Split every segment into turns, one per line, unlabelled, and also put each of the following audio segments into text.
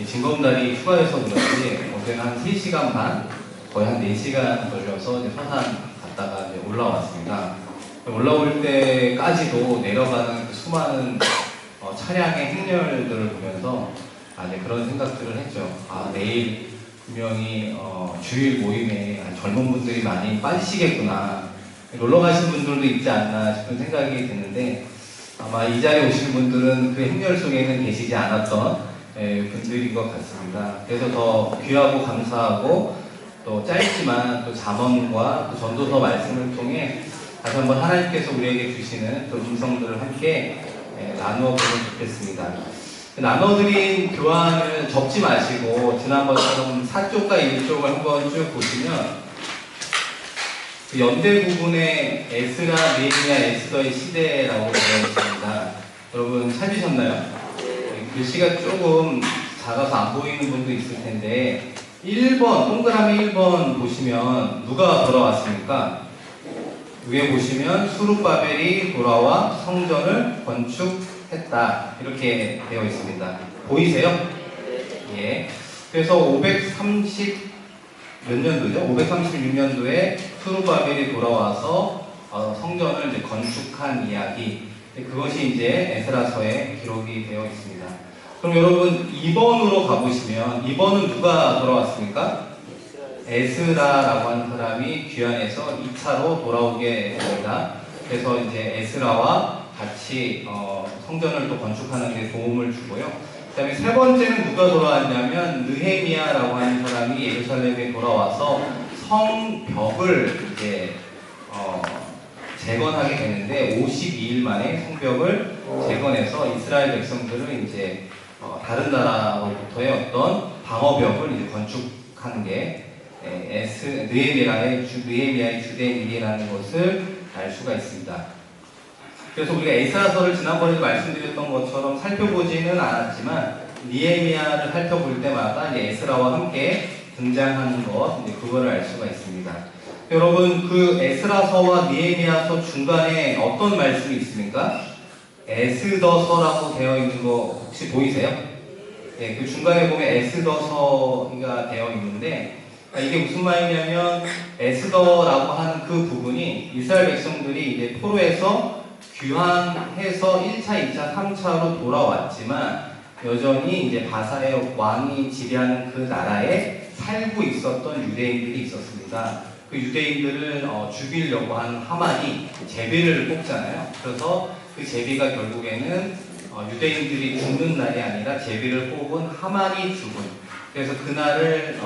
징검다리 휴가여서 그런지 어제는 한 3시간 반, 거의 한 4시간 걸려서 이제 서산 갔다가 이제 올라왔습니다. 올라올 때까지도 내려가는 그 수많은 차량의 행렬들을 보면서 이제 그런 생각들을 했죠. 내일 분명히 주일 모임에 젊은 분들이 많이 빠지시겠구나. 놀러 가신 분들도 있지 않나 싶은 생각이 드는데 아마 이 자리에 오신 분들은 그 행렬 속에는 계시지 않았던 분들인 것 같습니다. 그래서 더 귀하고 감사하고 또 짧지만 또 잠언과 또 전도서 말씀을 통해 다시 한번 하나님께서 우리에게 주시는 또 음성들을 함께 나누어 보면 좋겠습니다. 나눠드린 교환을 접지 마시고 지난번처럼 4쪽과 1쪽을 한번 쭉 보시면 그 연대 부분에 에스라, 느헤미야, 에스더의 시대라고 되어 있습니다. 여러분 찾으셨나요? 글씨가 조금 작아서 안 보이는 분도 있을 텐데 1번, 동그라미 1번 보시면 누가 돌아왔습니까? 위에 보시면 수룹바벨이 돌아와 성전을 건축했다 이렇게 되어 있습니다. 보이세요? 예. 그래서 530 몇 년도죠? 536년도에 수룹바벨이 돌아와서 성전을 이제 건축한 이야기. 그것이 이제 에스라서에 기록이 되어 있습니다. 그럼 여러분 2번으로 가보시면 2번은 누가 돌아왔습니까? 에스라라고 하는 사람이 귀환해서 2차로 돌아오게 됩니다. 그래서 이제 에스라와 같이 성전을 또 건축하는 데 도움을 주고요. 그 다음에 세 번째는 누가 돌아왔냐면 느헤미야라고 하는 사람이 예루살렘에 돌아와서 성벽을 이제 재건하게 되는데 52일 만에 성벽을 재건해서 이스라엘 백성들을 이제 다른 나라로부터의 어떤 방어벽을 이제 건축하는 게 느헤미야의 주된 일이라는 것을 알 수가 있습니다. 그래서 우리가 에스라서를 지난번에도 말씀드렸던 것처럼 살펴보지는 않았지만 느헤미야를 살펴볼 때마다 이제 에스라와 함께 등장하는 것, 이제 그거를 알 수가 있습니다. 여러분 그 에스라서와 느헤미야서 중간에 어떤 말씀이 있습니까? 에스더서라고 되어 있는 거 혹시 보이세요? 네, 그 중간에 보면 에스더서가 되어 있는데 이게 무슨 말이냐면 에스더라고 하는 그 부분이 이스라엘 백성들이 이제 포로에서 귀환해서 1차, 2차, 3차로 돌아왔지만 여전히 이제 바사의 왕이 지배하는 그 나라에 살고 있었던 유대인들이 있었습니다. 그 유대인들을 죽이려고 하는 하만이 제비를 뽑잖아요. 그래서 그 제비가 결국에는 유대인들이 죽는 날이 아니라 제비를 뽑은 하만이 죽은, 그래서 그날을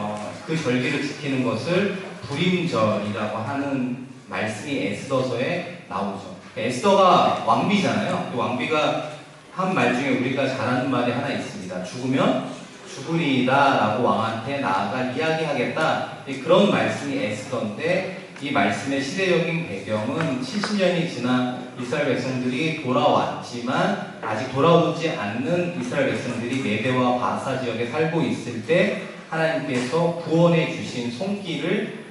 그 절기를 지키는 것을 불임절이라고 하는 말씀이 에스더서에 나오죠. 에스더가 왕비잖아요. 그 왕비가 한 말 중에 우리가 잘 아는 말이 하나 있습니다. 죽으면 죽으리다 라고 왕한테 나아가 이야기하겠다. 그런 말씀이 에스더인데 이 말씀의 시대적인 배경은 70년이 지난 이스라엘 백성들이 돌아왔지만 아직 돌아오지 않는 이스라엘 백성들이 메대와 바사 지역에 살고 있을 때 하나님께서 구원해 주신 손길을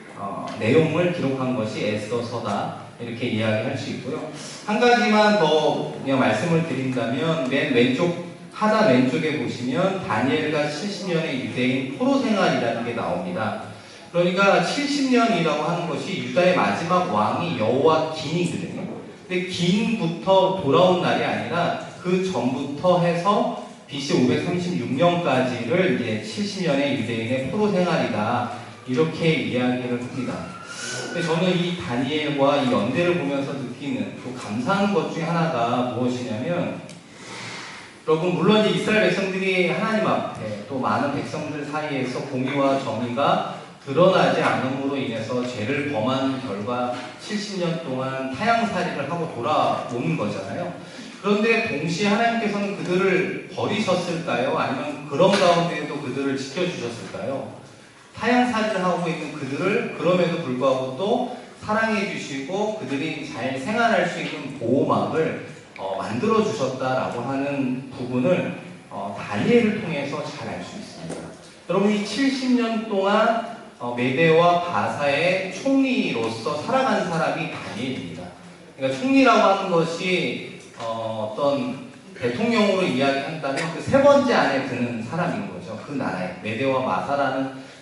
내용을 기록한 것이 에스더서다 이렇게 이야기할 수 있고요. 한 가지만 더 그냥 말씀을 드린다면 맨 왼쪽 하단 왼쪽에 보시면 다니엘과 70년의 유대인 포로 생활이라는 게 나옵니다. 그러니까 70년이라고 하는 것이 유다의 마지막 왕이 여호와긴이거든요. 근데 긴부터 돌아온 날이 아니라 그 전부터 해서 BC 536년까지를 이제 70년의 유대인의 포로 생활이다 이렇게 이야기를 합니다. 근데 저는 이 다니엘과 이 연대를 보면서 느끼는 또 감사한 것 중에 하나가 무엇이냐면, 여러분 물론 이스라엘 백성들이 하나님 앞에 또 많은 백성들 사이에서 공의와 정의가 드러나지 않음으로 인해서 죄를 범한 결과 70년 동안 타향살이를 하고 돌아오는 거잖아요. 그런데 동시에 하나님께서는 그들을 버리셨을까요? 아니면 그런 가운데에도 그들을 지켜주셨을까요? 타향살이를 하고 있는 그들을 그럼에도 불구하고 또 사랑해 주시고 그들이 잘 생활할 수 있는 보호막을 만들어 주셨다라고 하는 부분을 다니엘을 통해서 잘 알 수 있습니다. 여러분 이 70년 동안 메대와 바사의 총리로서 살아간 사람이 다니엘입니다. 그러니까 총리라고 하는 것이 어떤 대통령으로 이야기한다면 그 세 번째 안에 드는 사람인 거죠. 그 나라에 메대와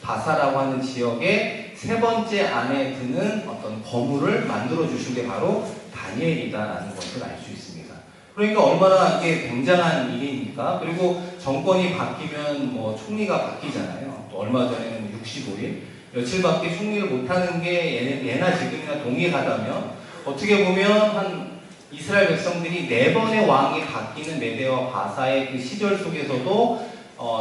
바사라고 하는 지역의 세 번째 안에 드는 어떤 거물을 만들어 주신 게 바로 다니엘이다라는 것을 알 수 있습니다. 그러니까 얼마나 이게 굉장한 일입니까? 그리고 정권이 바뀌면 뭐 총리가 바뀌잖아요. 또 얼마 전에는 65일 며칠밖에 총리를 못하는 게 예나 지금이나 동일하다면 어떻게 보면 한 이스라엘 백성들이 4번의 왕이 바뀌는 메대와 바사의 그 시절 속에서도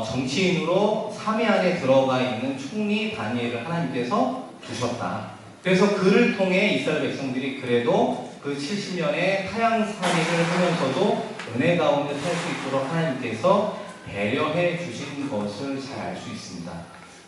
정치인으로 3위 안에 들어가 있는 총리 다니엘을 하나님께서 두셨다. 그래서 그를 통해 이스라엘 백성들이 그래도 그 70년의 타향살이를 하면서도 은혜 가운데 살 수 있도록 하나님께서 배려해 주신 것을 잘 알 수 있습니다.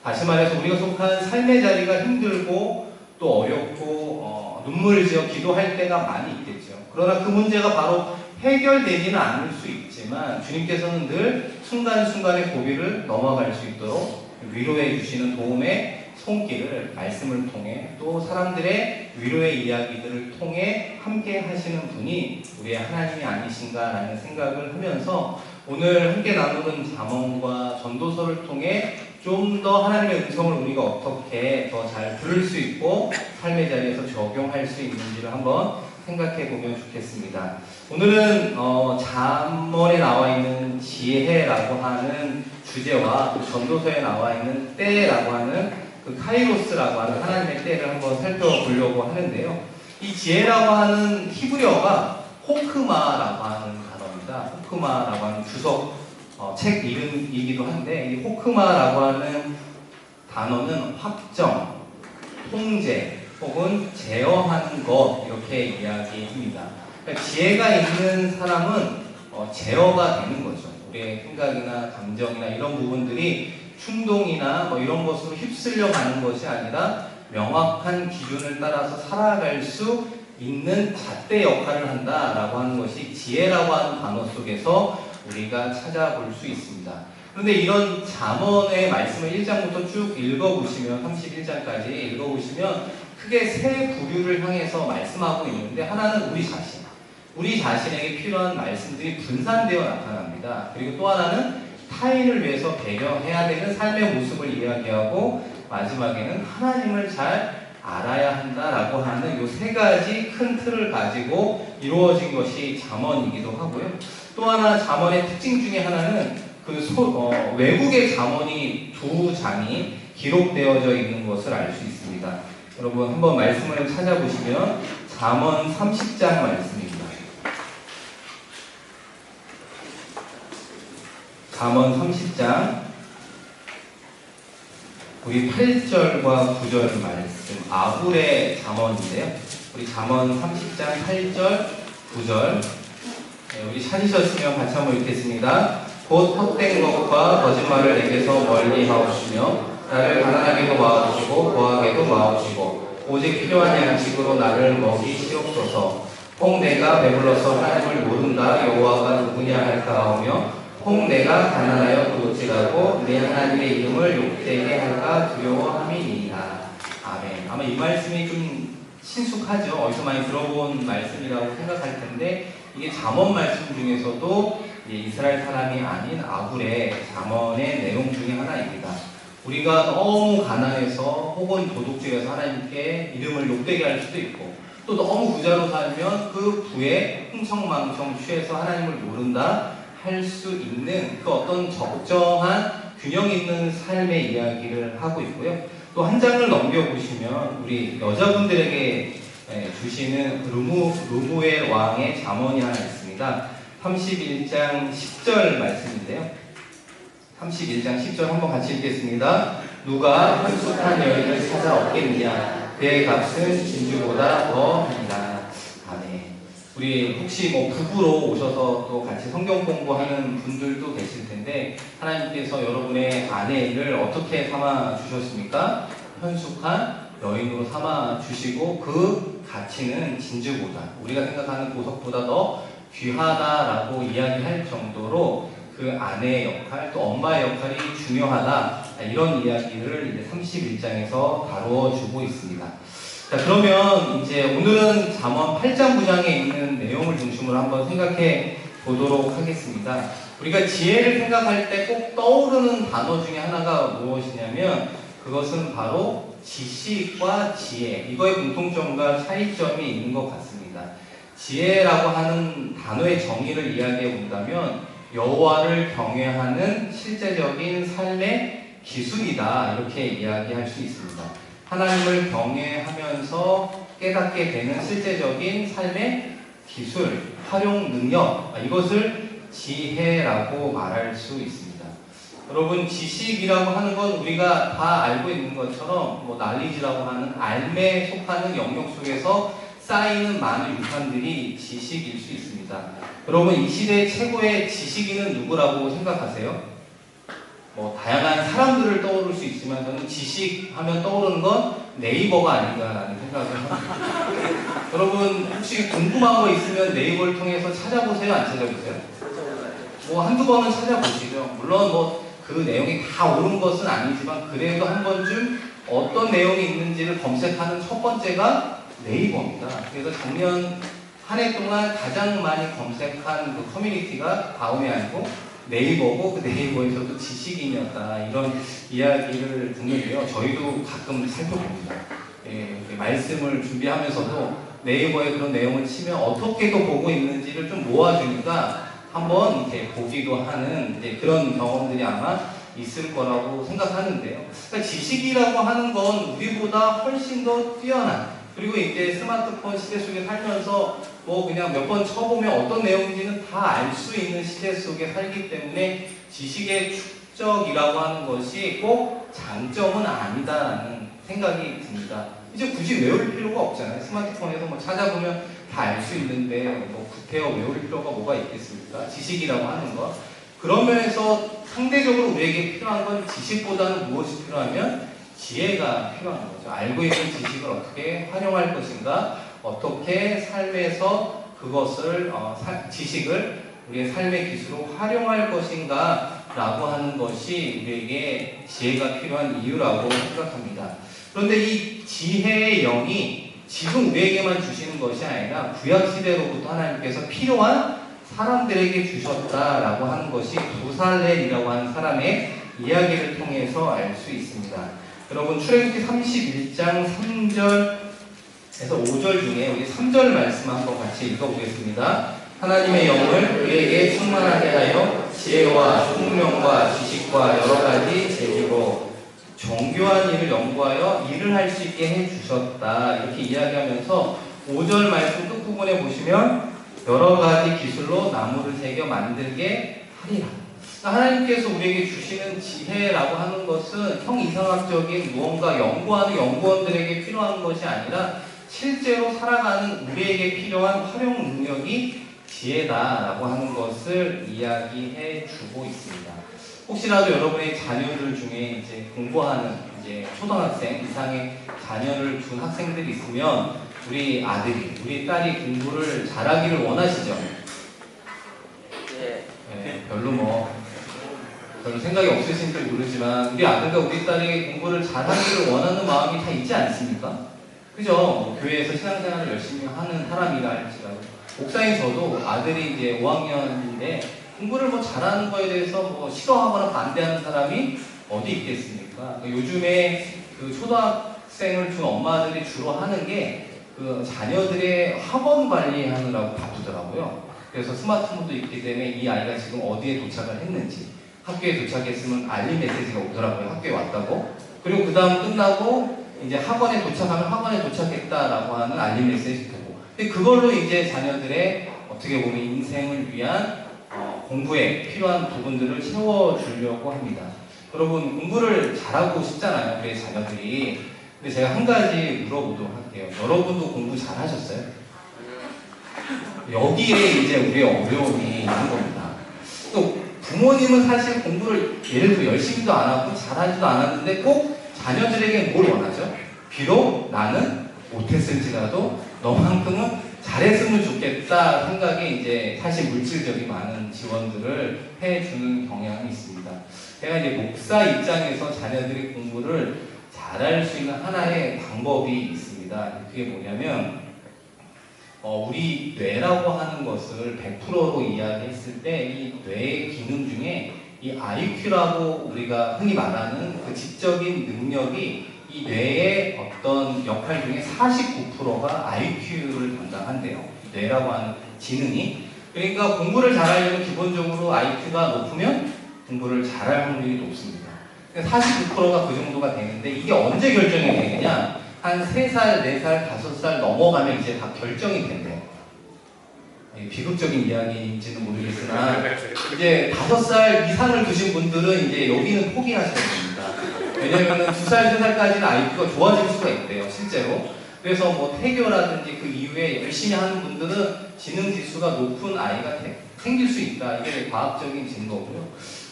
다시 말해서 우리가 속한 삶의 자리가 힘들고 또 어렵고 눈물을 지어 기도할 때가 많이 있겠죠. 그러나 그 문제가 바로 해결되지는 않을 수 있지만 주님께서는 늘 순간순간의 고비를 넘어갈 수 있도록 위로해 주시는 도움의 손길을 말씀을 통해 또 사람들의 위로의 이야기들을 통해 함께 하시는 분이 우리의 하나님이 아니신가라는 생각을 하면서 오늘 함께 나누는 잠언과 전도서를 통해 좀 더 하나님의 음성을 우리가 어떻게 더 잘 들을 수 있고 삶의 자리에서 적용할 수 있는지를 한번 생각해 보면 좋겠습니다. 오늘은 잠언에 나와 있는 지혜라고 하는 주제와 전도서에 나와 있는 때라고 하는 그 카이로스라고 하는 하나님의 때를 한번 살펴보려고 하는데요. 이 지혜라고 하는 히브리어가 호크마라고 하는 단어입니다. 호크마라고 하는 주석 책 이름이기도 한데 이 호크마라고 하는 단어는 확정, 통제 혹은 제어하는 것 이렇게 이야기합니다. 그러니까 지혜가 있는 사람은 제어가 되는 거죠. 우리의 생각이나 감정이나 이런 부분들이 충동이나 이런 것으로 휩쓸려 가는 것이 아니라 명확한 기준을 따라서 살아갈 수 있는 잣대 역할을 한다라고 하는 것이 지혜라고 하는 단어 속에서 우리가 찾아볼 수 있습니다. 그런데 이런 잠언의 말씀을 1장부터 쭉 읽어보시면 31장까지 읽어보시면 크게 세 부류를 향해서 말씀하고 있는데 하나는 우리 자신에게 필요한 말씀들이 분산되어 나타납니다. 그리고 또 하나는 타인을 위해서 배려해야 되는 삶의 모습을 이야기하고 마지막에는 하나님을 잘 알아야 한다라고 하는 이 세 가지 큰 틀을 가지고 이루어진 것이 잠언이기도 하고요. 또 하나 잠언의 특징 중에 하나는 외국의 잠언이 2장이 기록되어져 있는 것을 알 수 있습니다. 여러분 한번 말씀을 찾아보시면 잠언 30장 말씀입니다. 잠언 30장 우리 8절과 9절 말씀 아굴의 잠언인데요. 우리 잠언 30장 8절 9절 우리 찾으셨으면 같이 한번 읽겠습니다. 곧 헛된 것과 거짓말을 내게서 멀리 하옵시며 나를 가난하게도 마옵시고 거하게도 마옵시고 오직 필요한 양식으로 나를 먹이시옵소서. 혹 내가 배불러서 하나님을 모른다 여호와가 누구냐 할까 하오며 혹 내가 가난하여 도둑질하고 내 하나님의 이름을 욕되게 할까 두려워함이니이다. 아멘. 아마 이 말씀이 좀 친숙하죠. 어디서 많이 들어본 말씀이라고 생각할 텐데 이게 잠언 말씀 중에서도 이스라엘 사람이 아닌 아굴의 잠언의 내용 중에 하나입니다. 우리가 너무 가난해서 혹은 도둑질해서 하나님께 이름을 욕되게 할 수도 있고 또 너무 부자로 살면 그 부에 흥청망청 취해서 하나님을 모른다 할 수 있는 그 어떤 적정한 균형 있는 삶의 이야기를 하고 있고요. 또 한 장을 넘겨보시면 우리 여자분들에게 주시는 르무엘 왕의 잠언이 하나 있습니다. 31장 10절 말씀인데요. 31장 10절 한번 같이 읽겠습니다. 누가 현숙한 여인을 찾아 얻겠느냐 그의 값은 진주보다 더하니라. 아멘. 우리 혹시 부부로 오셔서 또 같이 성경 공부하는 분들도 계실 텐데 하나님께서 여러분의 아내를 어떻게 삼아 주셨습니까? 현숙한 여인으로 삼아 주시고 그 가치는 진주보다 우리가 생각하는 보석보다 더 귀하다라고 이야기할 정도로 그 아내의 역할 또 엄마의 역할이 중요하다 이런 이야기를 이제 31장에서 다루어 주고 있습니다. 자, 그러면 이제 오늘은 잠언 8장 9장에 있는 내용을 중심으로 한번 생각해 보도록 하겠습니다. 우리가 지혜를 생각할 때 꼭 떠오르는 단어 중에 하나가 무엇이냐면 그것은 바로 지식과 지혜, 이거의 공통점과 차이점이 있는 것 같습니다. 지혜라고 하는 단어의 정의를 이야기해 본다면 여호와를 경외하는 실제적인 삶의 기술이다, 이렇게 이야기할 수 있습니다. 하나님을 경외하면서 깨닫게 되는 실제적인 삶의 기술, 활용 능력, 이것을 지혜라고 말할 수 있습니다. 여러분, 지식이라고 하는 건 우리가 다 알고 있는 것처럼 난리지라고 하는 알매에 속하는 영역 속에서 쌓이는 많은 유산들이 지식일 수 있습니다. 여러분, 이 시대의 최고의 지식인은 누구라고 생각하세요? 다양한 사람들을 떠오를 수 있지만 저는 지식하면 떠오르는 건 네이버가 아닌가라는 생각을 합니다. 여러분, 혹시 궁금한 거 있으면 네이버를 통해서 찾아보세요? 안 찾아보세요? 한두 번은 찾아보시죠. 물론 그 내용이 다 옳은 것은 아니지만 그래도 한 번쯤 어떤 내용이 있는지를 검색하는 첫 번째가 네이버입니다. 그래서 작년 한 해 동안 가장 많이 검색한 그 커뮤니티가 다음이 아니고 네이버고, 그 네이버에서도 지식인이었다, 이런 이야기를 듣는데요. 저희도 가끔 살펴봅니다. 말씀을 준비하면서도 네이버에 그런 내용을 치면 어떻게 또 보고 있는지를 좀 모아주니까 한번 이렇게 보기도 하는 그런 경험들이 아마 있을 거라고 생각하는데요. 그러니까 지식이라고 하는 건 우리보다 훨씬 더 뛰어난, 그리고 이제 스마트폰 시대 속에 살면서 그냥 몇 번 쳐보면 어떤 내용인지는 다 알 수 있는 시대 속에 살기 때문에 지식의 축적이라고 하는 것이 꼭 장점은 아니다라는 생각이 듭니다. 이제 굳이 외울 필요가 없잖아요. 스마트폰에서 찾아보면 다 알 수 있는데 구태여 외울 필요가 뭐가 있겠습니까? 지식이라고 하는 것. 그런 면에서 상대적으로 우리에게 필요한 건 지식보다는 무엇이 필요하면 지혜가 필요한 거죠. 알고 있는 지식을 어떻게 활용할 것인가, 어떻게 삶에서 그것을 지식을 우리의 삶의 기술로 활용할 것인가 라고 하는 것이 우리에게 지혜가 필요한 이유라고 생각합니다. 그런데 이 지혜의 영이 지금 우리에게만 주시는 것이 아니라 구약시대로부터 하나님께서 필요한 사람들에게 주셨다라고 하는 것이 부살렐이라고 하는 사람의 이야기를 통해서 알 수 있습니다. 여러분, 출애굽기 31장 3절에서 5절 중에 우리 3절 말씀 한번 같이 읽어보겠습니다. 하나님의 영을 우리에게 충만하게 하여 지혜와 총명과 지식과 여러 가지 재주로 정교한 일을 연구하여 일을 할 수 있게 해주셨다, 이렇게 이야기하면서 5절 말씀 끝부분에 보시면 여러 가지 기술로 나무를 새겨 만들게 하리라. 하나님께서 우리에게 주시는 지혜라고 하는 것은 형이상학적인 무언가 연구하는 연구원들에게 필요한 것이 아니라 실제로 살아가는 우리에게 필요한 활용 능력이 지혜다라고 하는 것을 이야기해 주고 있습니다. 혹시라도 여러분의 자녀들 중에 이제 공부하는 초등학생 이상의 자녀를 둔 학생들이 있으면 우리 아들이, 우리 딸이 공부를 잘하기를 원하시죠? 네, 별로 생각이 없으신지 모르지만 우리 아들과 우리 딸이 공부를 잘하기를 원하는 마음이 다 있지 않습니까? 그죠? 교회에서 신앙생활을 열심히 하는 사람이라 할지라도. 목사인 저도 아들이 이제 5학년인데 공부를 잘하는 거에 대해서 싫어하거나 반대하는 사람이 어디 있겠습니까? 요즘에 그 초등학생을 둔 엄마들이 주로 하는 게 그 자녀들의 학원 관리하느라고 바쁘더라고요. 그래서 스마트폰도 있기 때문에 이 아이가 지금 어디에 도착을 했는지, 학교에 도착했으면 알림 메시지가 오더라고요. 학교에 왔다고. 그리고 그 다음 끝나고 이제 학원에 도착하면 학원에 도착했다라고 하는 알림 메시지 보고. 근데 그걸로 이제 자녀들의 어떻게 보면 인생을 위한 공부에 필요한 부분들을 채워주려고 합니다. 여러분, 공부를 잘하고 싶잖아요, 우리 자녀들이. 근데 제가 한 가지 물어보도록 할게요. 여러분도 공부 잘하셨어요? 여기에 이제 우리의 어려움이 있는 겁니다. 또 부모님은 사실 공부를 예를 들어 열심히도 안 하고 잘하지도 않았는데 꼭 자녀들에게 뭘 원하죠? 비록 나는 못했을지라도 너만큼은 잘했으면 좋겠다 생각이 이제 사실 물질적인 많은 지원들을 해주는 경향이 있습니다. 제가 이제 목사 입장에서 자녀들이 공부를 잘할 수 있는 하나의 방법이 있습니다. 그게 뭐냐면 우리 뇌라고 하는 것을 100%로 이야기했을 때 이 뇌의 기능 중에 이 IQ라고 우리가 흔히 말하는 그 지적인 능력이 이 뇌의 어떤 역할 중에 49%가 IQ를 담당한대요. 뇌라고 하는 지능이. 그러니까 공부를 잘하려면 기본적으로 IQ가 높으면 공부를 잘할 확률이 높습니다. 49%가 그 정도가 되는데 이게 언제 결정이 되느냐? 한 3살, 4살, 5살 넘어가면 이제 다 결정이 된대요. 비극적인 이야기인지는 모르겠으나 이제 5살 이상을 두신 분들은 이제 여기는 포기하셔야 됩니다. 왜냐면은 2살, 3살까지는 IQ가 좋아질 수가 있대요, 실제로. 그래서 뭐 태교라든지 그 이후에 열심히 하는 분들은 지능 지수가 높은 아이가 생길 수 있다. 이게 과학적인 증거고요.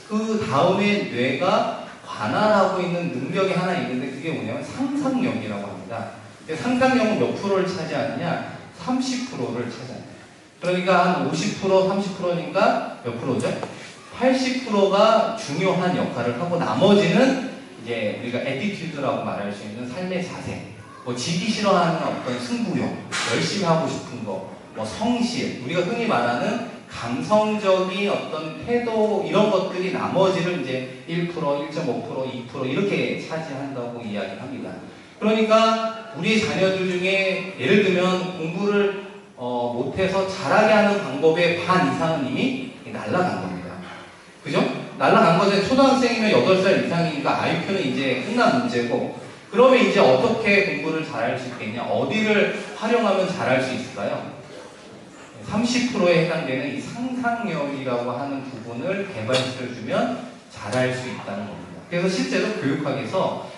그 다음에 뇌가 관할하고 있는 능력이 하나 있는데 그게 뭐냐면 상상력이라고 합니다. 상상력은 몇 프로를 차지하느냐? 30%를 차지합니다. 그러니까 한 50%, 30%니까 몇 프로죠? 80%가 중요한 역할을 하고 나머지는 이제 우리가 애티튜드라고 말할 수 있는 삶의 자세, 뭐 지기 싫어하는 어떤 승부욕, 열심히 하고 싶은 거, 뭐 성실, 우리가 흔히 말하는 감성적인 어떤 태도 이런 것들이 나머지를 이제 1%, 1.5%, 2% 이렇게 차지한다고 이야기합니다. 그러니까 우리 자녀들 중에 예를 들면 공부를 못해서 잘하게 하는 방법의 반 이상은 이미 날라간 겁니다. 그죠? 날라간 거죠. 초등학생이면 8살 이상이니까 IQ는 이제 끝난 문제고 그러면 이제 어떻게 공부를 잘할 수 있겠냐? 어디를 활용하면 잘할 수 있을까요? 30%에 해당되는 이 상상력이라고 하는 부분을 개발시켜주면 잘할 수 있다는 겁니다. 그래서 실제로 교육학에서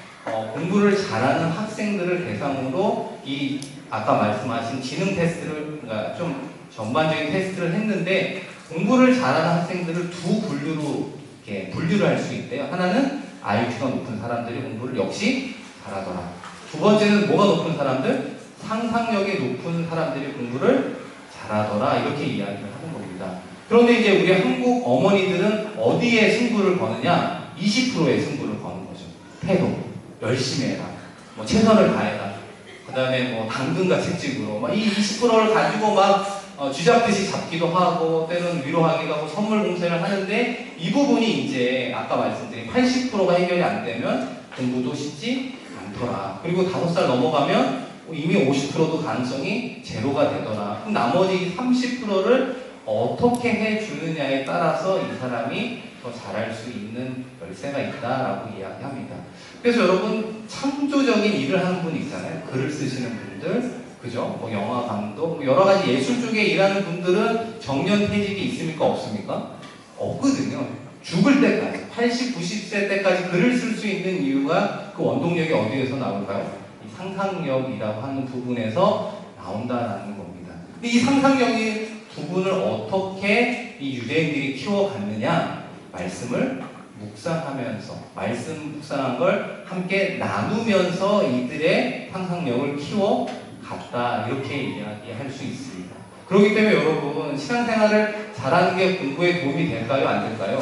공부를 잘하는 학생들을 대상으로 이 아까 말씀하신 지능 테스트를 그러니까 좀 전반적인 테스트를 했는데 공부를 잘하는 학생들을 두 분류로 이렇게 분류를 할 수 있대요. 하나는 IQ가 높은 사람들이 공부를 역시 잘하더라. 두 번째는 뭐가 높은 사람들? 상상력이 높은 사람들이 공부를 잘하더라. 이렇게 이야기를 하는 겁니다. 그런데 이제 우리 한국 어머니들은 어디에 승부를 거느냐? 20%의 승부를 거는 거죠. 태도, 열심히 해라. 뭐 최선을 다해라. 그 다음에 뭐 당근과 채찍으로 막 이 20%를 가지고 막 쥐잡듯이 잡기도 하고 때로는 위로하기도 하고 선물 공세를 하는데 이 부분이 이제 아까 말씀드린 80%가 해결이 안 되면 공부도 쉽지 않더라. 그리고 5살 넘어가면 이미 50%도 가능성이 제로가 되더라. 그럼 나머지 30%를 어떻게 해주느냐에 따라서 이 사람이 더 잘할 수 있는 열쇠가 있다라고 이야기합니다. 그래서 여러분 창조적인 일을 하는 분 있잖아요. 글을 쓰시는 분들, 그죠? 뭐 영화 감독, 뭐 여러 가지 예술 쪽에 일하는 분들은 정년퇴직이 있습니까? 없습니까? 없거든요. 죽을 때까지, 80, 90세 때까지 글을 쓸 수 있는 이유가 그 원동력이 어디에서 나올까요? 이 상상력이라고 하는 부분에서 나온다라는 겁니다. 근데 이 상상력이 부분을 어떻게 이 유대인들이 키워갔느냐? 말씀을 묵상하면서 말씀 묵상한 걸 함께 나누면서 이들의 상상력을 키워갔다 이렇게 이야기할 수 있습니다. 그렇기 때문에 여러분 신앙생활을 잘하는 게 공부에 도움이 될까요? 안 될까요?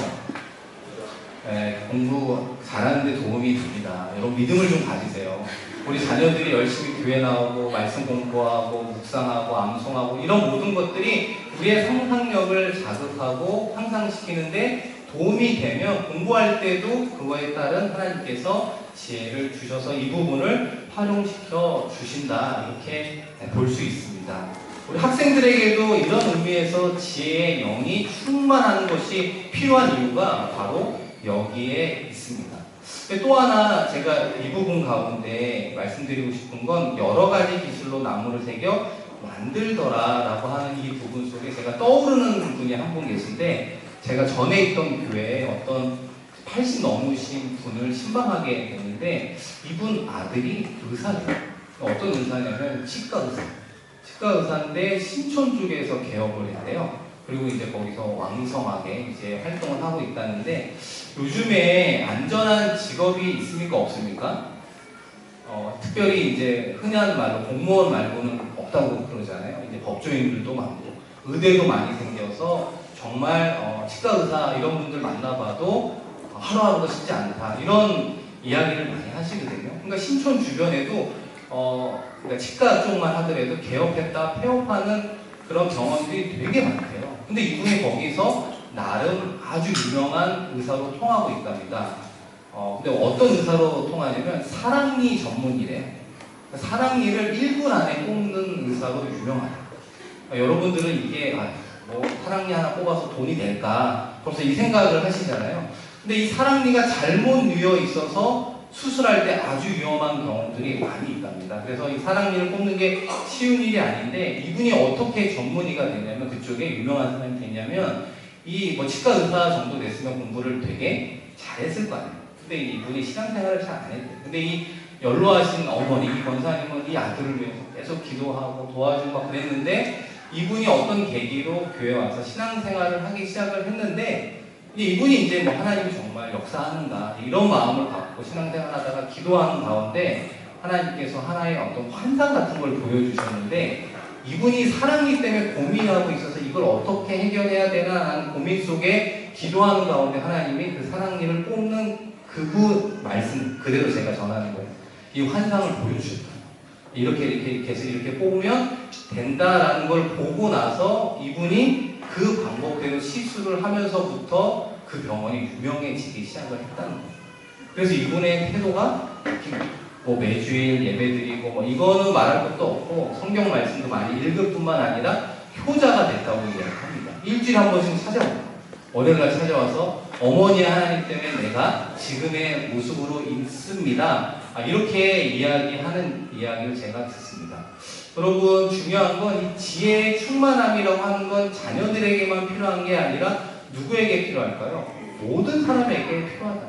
네, 공부 잘하는 데 도움이 됩니다. 여러분 믿음을 좀 가지세요. 우리 자녀들이 열심히 교회 나오고 말씀 공부하고 묵상하고 암송하고 이런 모든 것들이 우리의 상상력을 자극하고 향상시키는데 도움이 되면 공부할 때도 그거에 따른 하나님께서 지혜를 주셔서 이 부분을 활용시켜 주신다 이렇게 볼 수 있습니다. 우리 학생들에게도 이런 의미에서 지혜의 영이 충만하는 것이 필요한 이유가 바로 여기에 있습니다. 또 하나 제가 이 부분 가운데 말씀드리고 싶은 건 여러 가지 기술로 나무를 새겨 만들더라 라고 하는 이 부분 속에 제가 떠오르는 분이 한 분 계신데 제가 전에 있던 교회에 어떤 80 넘으신 분을 신방하게 됐는데 이분 아들이 의사예요. 어떤 의사냐면 치과 의사. 치과 의사인데 신촌 쪽에서 개업을 했대요. 그리고 이제 거기서 왕성하게 이제 활동을 하고 있다는데 요즘에 안전한 직업이 있습니까? 없습니까? 특별히 이제 흔한 말로 공무원 말고는 없다고 그러잖아요. 이제 법조인들도 많고 의대도 많이 생겨서 정말 치과 의사 이런 분들 만나봐도 하루하루가 쉽지 않다 이런 이야기를 많이 하시거든요. 그러니까 신촌 주변에도 그러니까 치과 쪽만 하더라도 개업했다 폐업하는 그런 경험들이 되게 많대요. 근데 이분이 거기서 나름 아주 유명한 의사로 통하고 있답니다. 근데 어떤 의사로 통하냐면 사랑니 전문의래. 사랑니를 1분 안에 뽑는 의사로 유명하다. 여러분들은 이게 뭐 사랑니 하나 뽑아서 돈이 될까? 벌써 이 생각을 하시잖아요. 근데 이 사랑니가 잘못 누여 있어서 수술할 때 아주 위험한 경우들이 많이 있답니다. 그래서 이 사랑니를 뽑는 게 쉬운 일이 아닌데 이분이 어떻게 전문의가 되냐면 그쪽에 유명한 사람이 되냐면 이 뭐 치과 의사 정도 됐으면 공부를 되게 잘했을 거 아니에요. 근데 이분이 신앙생활을 잘 안 했대요. 근데 이 연로하신 어머니, 이 권사님은 이 아들을 위해서 계속 기도하고 도와주고 막 그랬는데 이분이 어떤 계기로 교회 와서 신앙생활을 하기 시작을 했는데 이분이 이제 뭐 하나님이 정말 역사하는가 이런 마음을 갖고 신앙생활 하다가 기도하는 가운데 하나님께서 하나의 어떤 환상 같은 걸 보여주셨는데 이분이 사랑니 때문에 고민하고 있어서 이걸 어떻게 해결해야 되나 하는 고민 속에 기도하는 가운데 하나님이 그 사랑니를 뽑는 그분 말씀 그대로 제가 전하는 거예요. 이 환상을 보여주셨다. 이렇게 해서 이렇게 뽑으면 된다라는 걸 보고 나서 이분이 그 방법대로 시술을 하면서부터 그 병원이 유명해지기 시작을 했다는 거예요. 그래서 이분의 태도가 뭐 매주일 예배드리고 뭐 이거는 말할 것도 없고 성경 말씀도 많이 읽을 뿐만 아니라 효자가 됐다고 이야기합니다. 일주일에 한 번씩 찾아옵니다. 월요일날 찾아와서 어머니 하나님 때문에 내가 지금의 모습으로 있습니다. 이렇게 이야기하는 이야기를 제가 듣습니다. 여러분 중요한 건 이 지혜의 충만함이라고 하는 건 자녀들에게만 필요한 게 아니라 누구에게 필요할까요? 모든 사람에게 필요하다.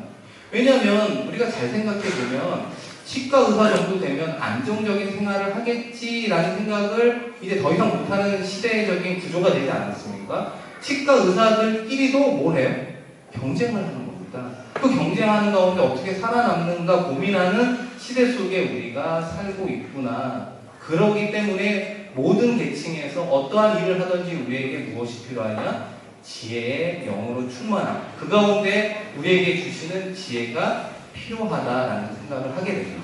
왜냐하면 우리가 잘 생각해보면 치과 의사 정도 되면 안정적인 생활을 하겠지라는 생각을 이제 더 이상 못하는 시대적인 구조가 되지 않았습니까? 치과 의사들끼리도 뭘 해요? 경쟁을 하는 겁니다. 그 경쟁하는 가운데 어떻게 살아남는가 고민하는 시대 속에 우리가 살고 있구나. 그러기 때문에 모든 계층에서 어떠한 일을 하든지 우리에게 무엇이 필요하냐? 지혜의 영으로 충만함. 그 가운데 우리에게 주시는 지혜가 필요하다라는 생각을 하게 됩니다.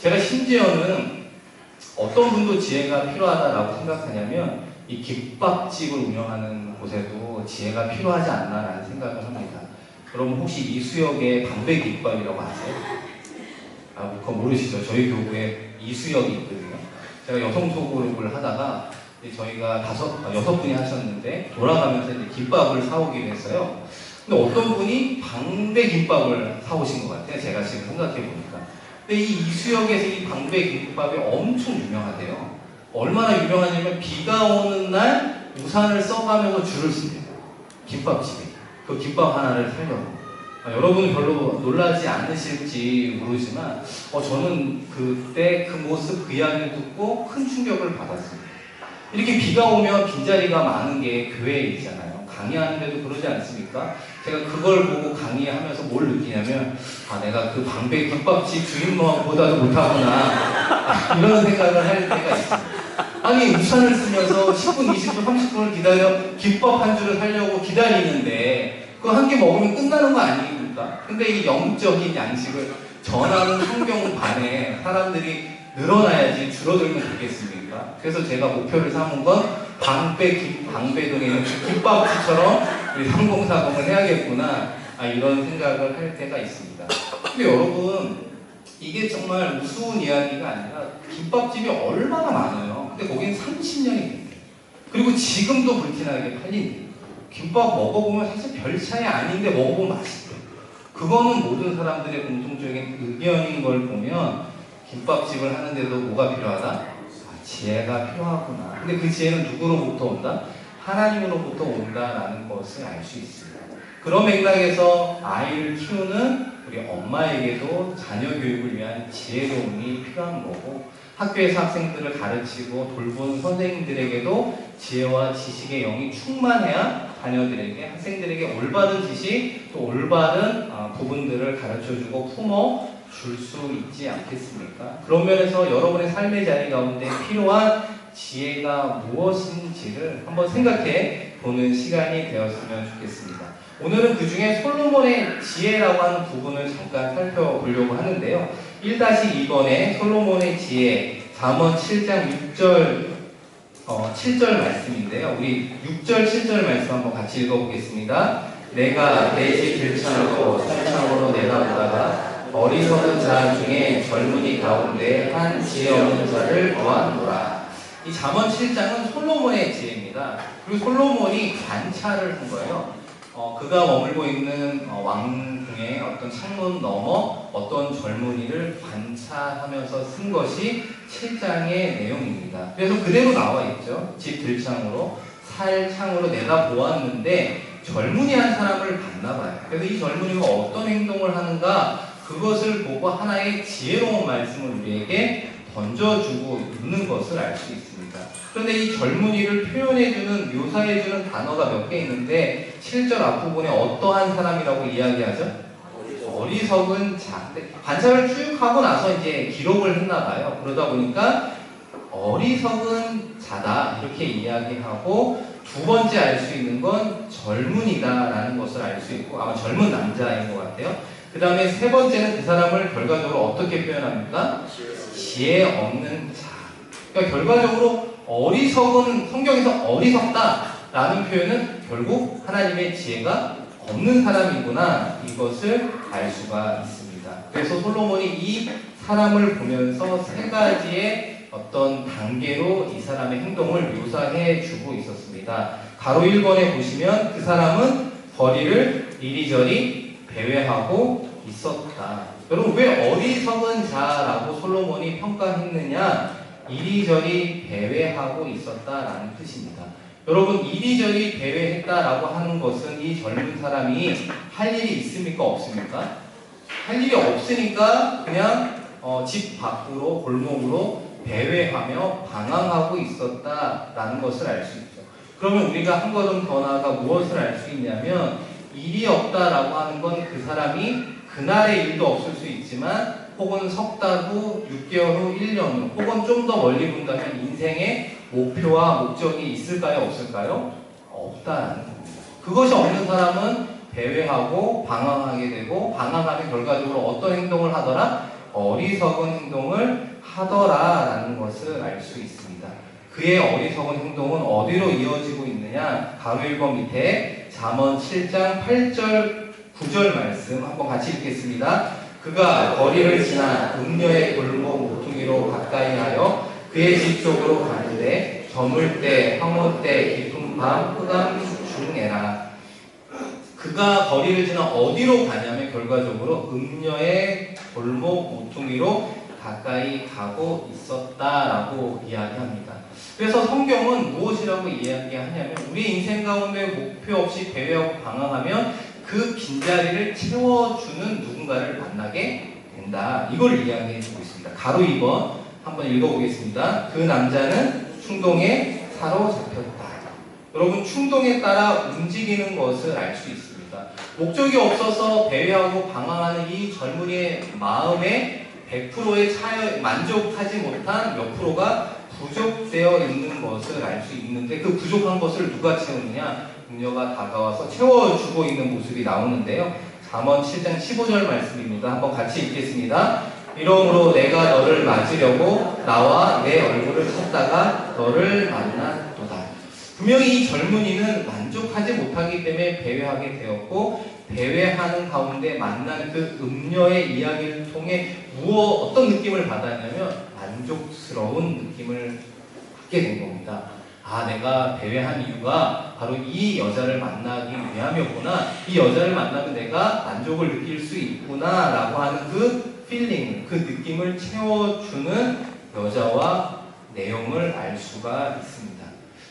제가 심지어는 어떤 분도 지혜가 필요하다라고 생각하냐면 이 김밥집을 운영하는 곳에도 지혜가 필요하지 않나라는 생각을 합니다. 여러분 혹시 이수역의 방배김밥이라고 아세요? 그거 모르시죠? 저희 교구에 이수역이 있거든요. 제가 여성 소그룹을 하다가 저희가 6분이 하셨는데 돌아가면서 이제 김밥을 사오기로 했어요. 근데 어떤 분이 방배김밥을 사오신 것 같아요. 제가 지금 생각해보니까. 근데 이 이수역에서 이 방배김밥이 엄청 유명하대요. 얼마나 유명하냐면 비가 오는 날 우산을 써가면서 줄을 쓴대요. 김밥집에. 그 김밥 하나를 사려고. 여러분은 별로 놀라지 않으실지 모르지만 저는 그때 그 모습, 그 이야기를 듣고 큰 충격을 받았습니다. 이렇게 비가 오면 빈자리가 많은 게 교회에 있잖아요. 강의하는데도 그러지 않습니까? 제가 그걸 보고 강의하면서 뭘 느끼냐면 내가 그 방배 김밥집 주인보다도 못하구나 이런 생각을 할 때가 있습니다. 아니 우산을 쓰면서 10분, 20분, 30분을 기다려 김밥 한 줄을 사려고 기다리는데 그거 한 개 먹으면 끝나는 거 아닙니까? 근데 이 영적인 양식을 전하는 성경반에 사람들이 늘어나야지 줄어들면 되겠습니까? 그래서 제가 목표를 삼은 건 방배동에 있는 김밥집처럼 우리 3040을 해야겠구나 이런 생각을 할 때가 있습니다. 근데 여러분 이게 정말 우스운 이야기가 아니라 김밥집이 얼마나 많아요. 근데 거긴 30년이 됐대요. 그리고 지금도 불티나게 팔린대요. 김밥 먹어보면 사실 별 차이 아닌데 먹어보면 맛있대요. 그거는 모든 사람들의 공통적인 의견인 걸 보면 김밥집을 하는데도 뭐가 필요하다? 지혜가 필요하구나. 근데 그 지혜는 누구로부터 온다? 하나님으로부터 온다라는 것을 알 수 있습니다. 그런 맥락에서 아이를 키우는 우리 엄마에게도 자녀 교육을 위한 지혜로움이 필요한 거고 학교에서 학생들을 가르치고 돌보는 선생님들에게도 지혜와 지식의 영이 충만해야 자녀들에게, 학생들에게 올바른 지식, 또 올바른 부분들을 가르쳐주고 품어줄 수 있지 않겠습니까? 그런 면에서 여러분의 삶의 자리 가운데 필요한 지혜가 무엇인지를 한번 생각해 보는 시간이 되었으면 좋겠습니다. 오늘은 그 중에 솔로몬의 지혜라고 하는 부분을 잠깐 살펴보려고 하는데요. 1-2번에 솔로몬의 지혜, 잠언 7장 7절 말씀인데요. 우리 6절, 7절 말씀 한번 같이 읽어보겠습니다. 내가 내 집 들창으로 산창으로 내다보다가 어리석은 자 중에 젊은이 가운데 한 지혜 없는 자를 보았노라. 이 잠언 7장은 솔로몬의 지혜입니다. 그리고 솔로몬이 관찰을 한 거예요. 그가 머물고 있는 왕궁의 어떤 창문 너머 어떤 젊은이를 관찰하면서 쓴 것이 7장의 내용입니다. 그래서 그대로 나와 있죠. 집 들창으로 살창으로 내다보았는데 젊은이 한 사람을 봤나 봐요. 그래서 이 젊은이가 어떤 행동을 하는가 그것을 보고 하나의 지혜로운 말씀을 우리에게 던져주고 있는 것을 알 수 있습니다. 그런데 이 젊은이를 표현해주는, 묘사해주는 단어가 몇 개 있는데 7절 앞부분에 어떠한 사람이라고 이야기하죠? 어리석은 자. 관찰을 쭉 하고 나서 이제 기록을 했나 봐요. 그러다 보니까 어리석은 자다 이렇게 이야기하고 두 번째 알 수 있는 건 젊은이다라는 것을 알 수 있고 아마 젊은 남자인 것 같아요. 그 다음에 세 번째는 그 사람을 결과적으로 어떻게 표현합니까? 지혜 없는 자. 그러니까 결과적으로 어리석은, 성경에서 어리석다라는 표현은 결국 하나님의 지혜가 없는 사람이구나 이것을 알 수가 있습니다. 그래서 솔로몬이 이 사람을 보면서 세 가지의 어떤 단계로 이 사람의 행동을 묘사해 주고 있었습니다. 가로 1번에 보시면 그 사람은 거리를 이리저리 배회하고 있었다. 여러분 왜 어리석은 자라고 솔로몬이 평가했느냐? 이리저리 배회하고 있었다라는 뜻입니다. 여러분 이리저리 배회했다라고 하는 것은 이 젊은 사람이 할 일이 있습니까? 없습니까? 할 일이 없으니까 그냥 집 밖으로 골목으로 배회하며 방황하고 있었다라는 것을 알 수 있죠. 그러면 우리가 한 걸음 더 나아가 무엇을 알 수 있냐면 일이 없다라고 하는 건 그 사람이 그날의 일도 없을 수 있지만 혹은 석 달 후, 6개월 후, 1년 후 혹은 좀 더 멀리 본다면 인생의 목표와 목적이 있을까요? 없을까요? 없다라는 겁니다. 그것이 없는 사람은 배회하고 방황하게 되고 방황하면 결과적으로 어떤 행동을 하더라? 어리석은 행동을 하더라라는 것을 알 수 있습니다. 그의 어리석은 행동은 어디로 이어지고 있느냐? 가로 1번 밑에 잠언 7장 8절 9절 말씀 한번 같이 읽겠습니다. 그가 거리를 지나 음녀의 골목 모퉁이로 가까이 하여 그의 집 쪽으로 가는데 저물 때, 황혼 때, 깊은 밤, 흑암 중에라. 그가 거리를 지나 어디로 가냐면 결과적으로 음녀의 골목 모퉁이로 가까이 가고 있었다라고 이야기합니다. 그래서 성경은 무엇이라고 이야기하냐면 우리 인생 가운데 목표 없이 배회하고 방황하면 그 빈자리를 채워주는 누군가를 만나게 된다. 이걸 이야기해주고 있습니다. 가로 2번 한번 읽어보겠습니다. 그 남자는 충동에 사로잡혔다. 여러분 충동에 따라 움직이는 것을 알 수 있습니다. 목적이 없어서 배회하고 방황하는 이 젊은이의 마음에 100%의 만족하지 못한 몇 프로가 부족되어 있는 것을 알 수 있는데 그 부족한 것을 누가 채우느냐? 음녀가 다가와서 채워주고 있는 모습이 나오는데요. 잠언 7장 15절 말씀입니다. 한번 같이 읽겠습니다. 이러므로 내가 너를 맞으려고 나와 내 얼굴을 찾다가 너를 만났도다. 분명히 이 젊은이는 만족하지 못하기 때문에 배회하게 되었고 배회하는 가운데 만나는 그 음녀의 이야기를 통해 어떤 느낌을 받았냐면 만족스러운 느낌을 받게 된 겁니다. 아, 내가 배회한 이유가 바로 이 여자를 만나기 위함이었구나. 이 여자를 만나면 내가 만족을 느낄 수 있구나 라고 하는 그 필링, 그 느낌을 채워주는 여자와 내용을 알 수가 있습니다.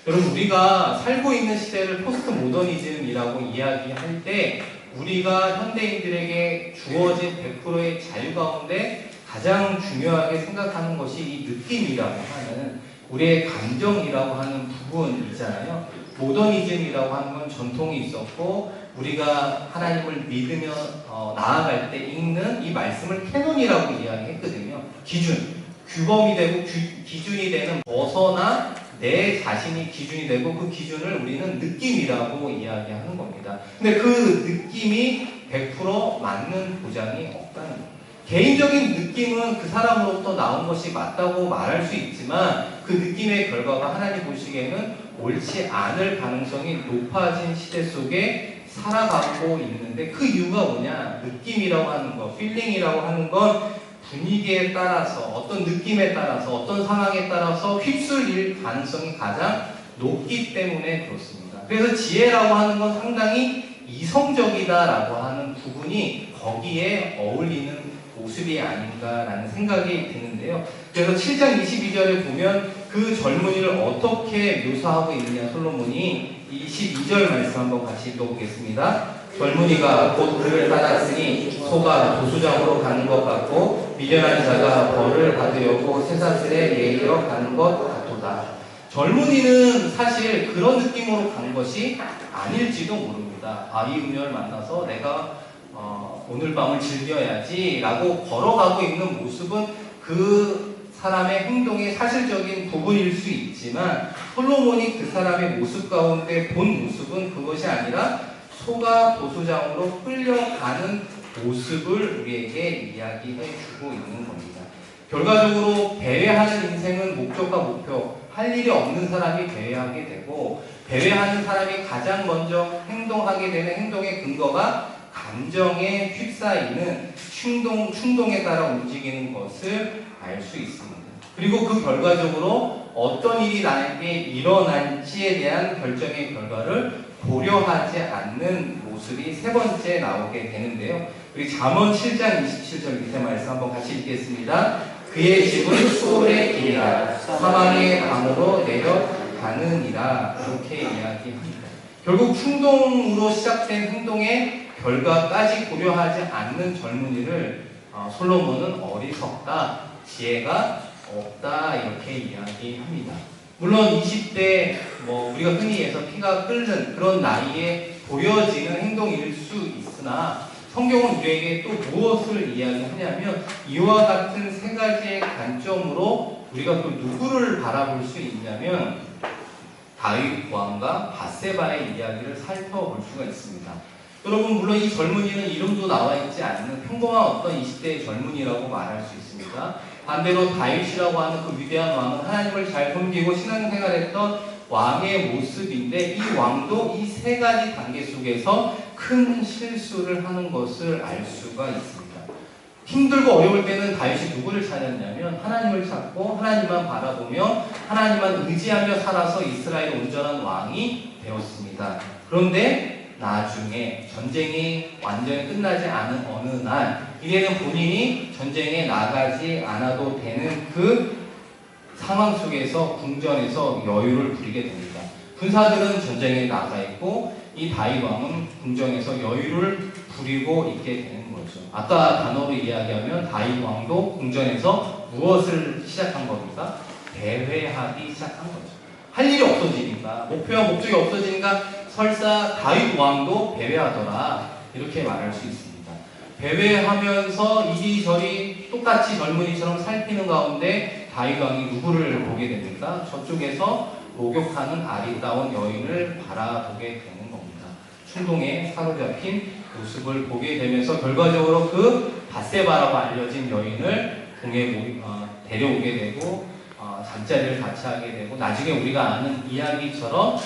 여러분 우리가 살고 있는 시대를 포스트 모더니즘이라고 이야기할 때 우리가 현대인들에게 주어진 100%의 자유 가운데 가장 중요하게 생각하는 것이 이 느낌이라고 하는 우리의 감정이라고 하는 부분이잖아요. 모더니즘이라고 하는 건 전통이 있었고 우리가 하나님을 믿으며 나아갈 때 읽는 이 말씀을 캐논이라고 이야기했거든요. 기준, 규범이 되고 기준이 되는 어서나 내 자신이 기준이 되고 그 기준을 우리는 느낌이라고 이야기하는 겁니다. 근데 그 느낌이 100% 맞는 보장이 없다는 겁니다. 개인적인 느낌은 그 사람으로부터 나온 것이 맞다고 말할 수 있지만 그 느낌의 결과가 하나님 보시기에는 옳지 않을 가능성이 높아진 시대 속에 살아가고 있는데 그 이유가 뭐냐? 느낌이라고 하는 것, 필링이라고 하는 건 분위기에 따라서 어떤 느낌에 따라서 어떤 상황에 따라서 휩쓸릴 가능성이 가장 높기 때문에 그렇습니다. 그래서 지혜라고 하는 건 상당히 이성적이다라고 하는 부분이 거기에 어울리는 모습이 아닌가라는 생각이 드는데요. 그래서 7장 22절에 보면 그 젊은이를 어떻게 묘사하고 있느냐 솔로몬이 22절 말씀 한번 같이 읽어보겠습니다. 젊은이가 곧 그를 따랐으니 소가 도수장으로 가는 것 같고 미련한 자가 벌을 받으려고 쇠사슬에 매이러 가는 것 같도다. 젊은이는 사실 그런 느낌으로 간 것이 아닐지도 모릅니다. 이 음녀를 만나서 내가 오늘 밤을 즐겨야지 라고 걸어가고 있는 모습은 그 사람의 행동의 사실적인 부분일 수 있지만 솔로몬이 그 사람의 모습 가운데 본 모습은 그것이 아니라 소가 도수장으로 끌려가는 모습을 우리에게 이야기해 주고 있는 겁니다. 결과적으로 배회하는 인생은 목적과 목표, 할 일이 없는 사람이 배회하게 되고 배회하는 사람이 가장 먼저 행동하게 되는 행동의 근거가 감정에 휩싸이는 충동에 따라 움직이는 것을 알 수 있습니다. 그리고 그 결과적으로 어떤 일이 나에게 일어날지에 대한 결정의 결과를 고려하지 않는 모습이 세 번째 나오게 되는데요. 우리 잠언 7장 27절 밑에 말씀 한번 같이 읽겠습니다. 그의 집은 수월의 길이라 사망의 강으로 내려가느니라. 그렇게 이야기합니다. 결국 충동으로 시작된 행동의 결과까지 고려하지 않는 젊은이를 솔로몬은 어리석다, 지혜가 없다 이렇게 이야기합니다. 물론 20대 우리가 흔히 해서 피가 끓는 그런 나이에 보여지는 행동일 수 있으나 성경은 우리에게 또 무엇을 이야기하냐면 이와 같은 세 가지의 관점으로 우리가 또 누구를 바라볼 수 있냐면 다윗 왕과 밧세바의 이야기를 살펴볼 수가 있습니다. 여러분 물론 이 젊은이는 이름도 나와 있지 않는 평범한 어떤 20대의 젊은이라고 말할 수 있습니다. 반대로 다윗이라고 하는 그 위대한 왕은 하나님을 잘 섬기고 신앙생활했던 왕의 모습인데 이 왕도 이 세 가지 단계 속에서 큰 실수를 하는 것을 알 수가 있습니다. 힘들고 어려울 때는 다윗이 누구를 찾았냐면 하나님을 찾고 하나님만 바라보며 하나님만 의지하며 살아서 이스라엘의 온전한 왕이 되었습니다. 그런데 나중에 전쟁이 완전히 끝나지 않은 어느 날 이제는 본인이 전쟁에 나가지 않아도 되는 그 상황 속에서 궁전에서 여유를 부리게 됩니다. 군사들은 전쟁에 나가 있고 이 다윗 왕은 궁전에서 여유를 부리고 있게 되는 거죠. 아까 단어로 이야기하면 다윗 왕도 궁전에서 무엇을 시작한 겁니까? 배회하기 시작한 거죠. 할 일이 없어지니까 목표와 목적이 없어지니까 설사 다윗 왕도 배회하더라 이렇게 말할 수 있습니다. 배회하면서 이리저리 똑같이 젊은이처럼 살피는 가운데 다윗 왕이 누구를 보게 됩니까? 저쪽에서 목욕하는 아리따운 여인을 바라보게 되는 겁니다. 충동에 사로잡힌 모습을 보게 되면서 결과적으로 그 밧세바라고 알려진 여인을 궁에 데려오게 되고 잠자리를 같이 하게 되고 나중에 우리가 아는 이야기처럼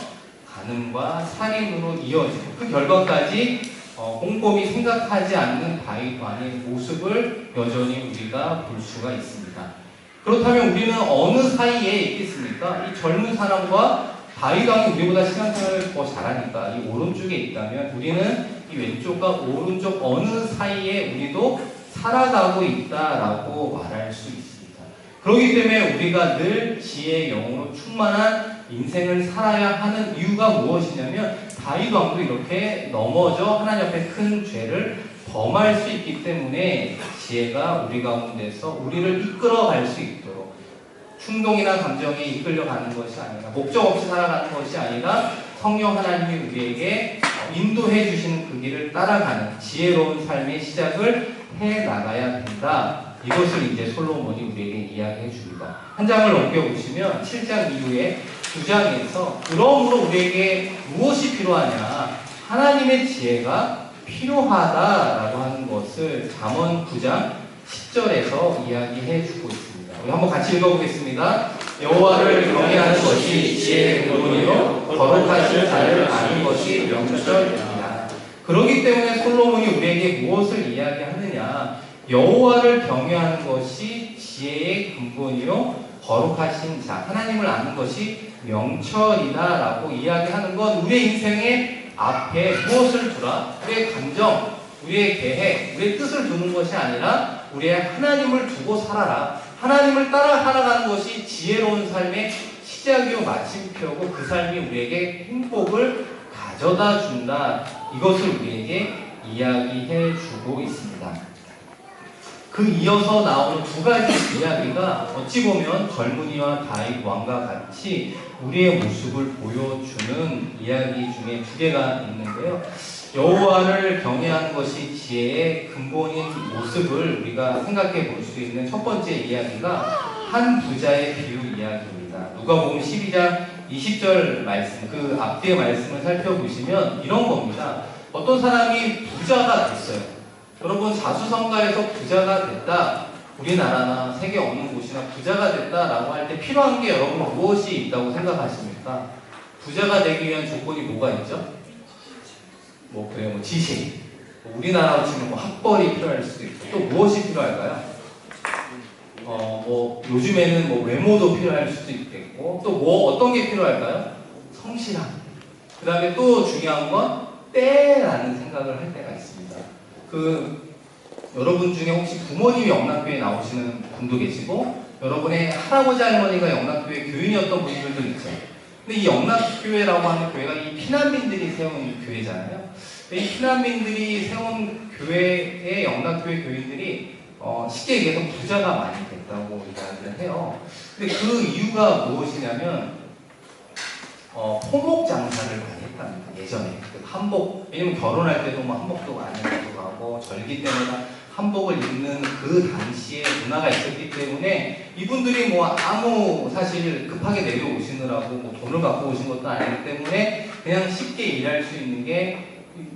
간음과 살인으로 이어지고 그 결과까지 꼼꼼히 생각하지 않는 다윗 왕의 모습을 여전히 우리가 볼 수가 있습니다. 그렇다면 우리는 어느 사이에 있겠습니까? 이 젊은 사람과 다윗 왕이 우리보다 신앙생활을 더 잘하니까 이 오른쪽에 있다면 우리는 이 왼쪽과 오른쪽 어느 사이에 우리도 살아가고 있다라고 말할 수 있습니다. 그렇기 때문에 우리가 늘 지혜의 영으로 충만한 인생을 살아야 하는 이유가 무엇이냐면 다윗 왕도 이렇게 넘어져 하나님 앞에 큰 죄를 범할 수 있기 때문에 지혜가 우리 가운데서 우리를 이끌어갈 수 있도록 충동이나 감정에 이끌려가는 것이 아니라 목적 없이 살아가는 것이 아니라 성령 하나님이 우리에게 인도해 주시는 그 길을 따라가는 지혜로운 삶의 시작을 해 나가야 된다. 이것을 이제 솔로몬이 우리에게 이야기해 줍니다. 한 장을 넘겨보시면 7장 이후에 9장에서 그러므로 우리에게 무엇이 필요하냐, 하나님의 지혜가 필요하다라고 하는 것을 잠언 9장 10절에서 이야기해 주고 있습니다. 우리 한번 같이 읽어보겠습니다. 여호와를 경외하는 것이 지혜의 근본이요 거룩하신 자를 아는 것이 명철이다. 그렇기 때문에 솔로몬이 우리에게 무엇을 이야기하느냐, 여호와를 경외하는 것이 지혜의 근본이요 거룩하신 자, 하나님을 아는 것이 명철이다라고 이야기하는 건 우리의 인생의 앞에 무엇을 두라? 우리의 감정, 우리의 계획, 우리의 뜻을 두는 것이 아니라 우리의 하나님을 두고 살아라. 하나님을 따라 살아가는 것이 지혜로운 삶의 시작이요 마침표고 그 삶이 우리에게 행복을 가져다 준다. 이것을 우리에게 이야기해 주고 있습니다. 그 이어서 나오는 두 가지 이야기가 어찌 보면 젊은이와 다윗 왕과 같이 우리의 모습을 보여주는 이야기 중에 두 개가 있는데요. 여호와를 경외하는 것이 지혜의 근본인 모습을 우리가 생각해 볼 수 있는 첫 번째 이야기가 한 부자의 비유 이야기입니다. 누가복음 12장 20절 말씀, 그 앞뒤의 말씀을 살펴보시면 이런 겁니다. 어떤 사람이 부자가 됐어요. 여러분, 자수성가에서 부자가 됐다, 우리나라나 세계 어느 곳이나 부자가 됐다라고 할 때 필요한 게 여러분 무엇이 있다고 생각하십니까? 부자가 되기 위한 조건이 뭐가 있죠? 그래요. 지식. 우리나라로 치면 학벌이 필요할 수도 있고, 또 무엇이 필요할까요? 요즘에는 외모도 필요할 수도 있겠고, 또 어떤 게 필요할까요? 성실함. 그 다음에 또 중요한 건 때라는 생각을 할 때가 있습니다. 여러분 중에 혹시 부모님이 영락교회 나오시는 분도 계시고, 여러분의 할아버지 할머니가 영락교회 교인이었던 분들도 있죠. 근데 이 영락교회라고 하는 교회가 이 피난민들이 세운 교회잖아요. 이 피난민들이 세운 교회의 영락교회 교인들이 쉽게 얘기해서 부자가 많이 됐다고 이야기를 해요. 근데 그 이유가 무엇이냐면 토목 장사를 많이 했답니다. 예전에 한복, 왜냐면 결혼할 때도 한복도 많이 가지고 가고 절기 때마다 한복을 입는 그 당시에 문화가 있었기 때문에 이분들이 아무 사실 급하게 내려오시느라고 돈을 갖고 오신 것도 아니기 때문에 그냥 쉽게 일할 수 있는 게,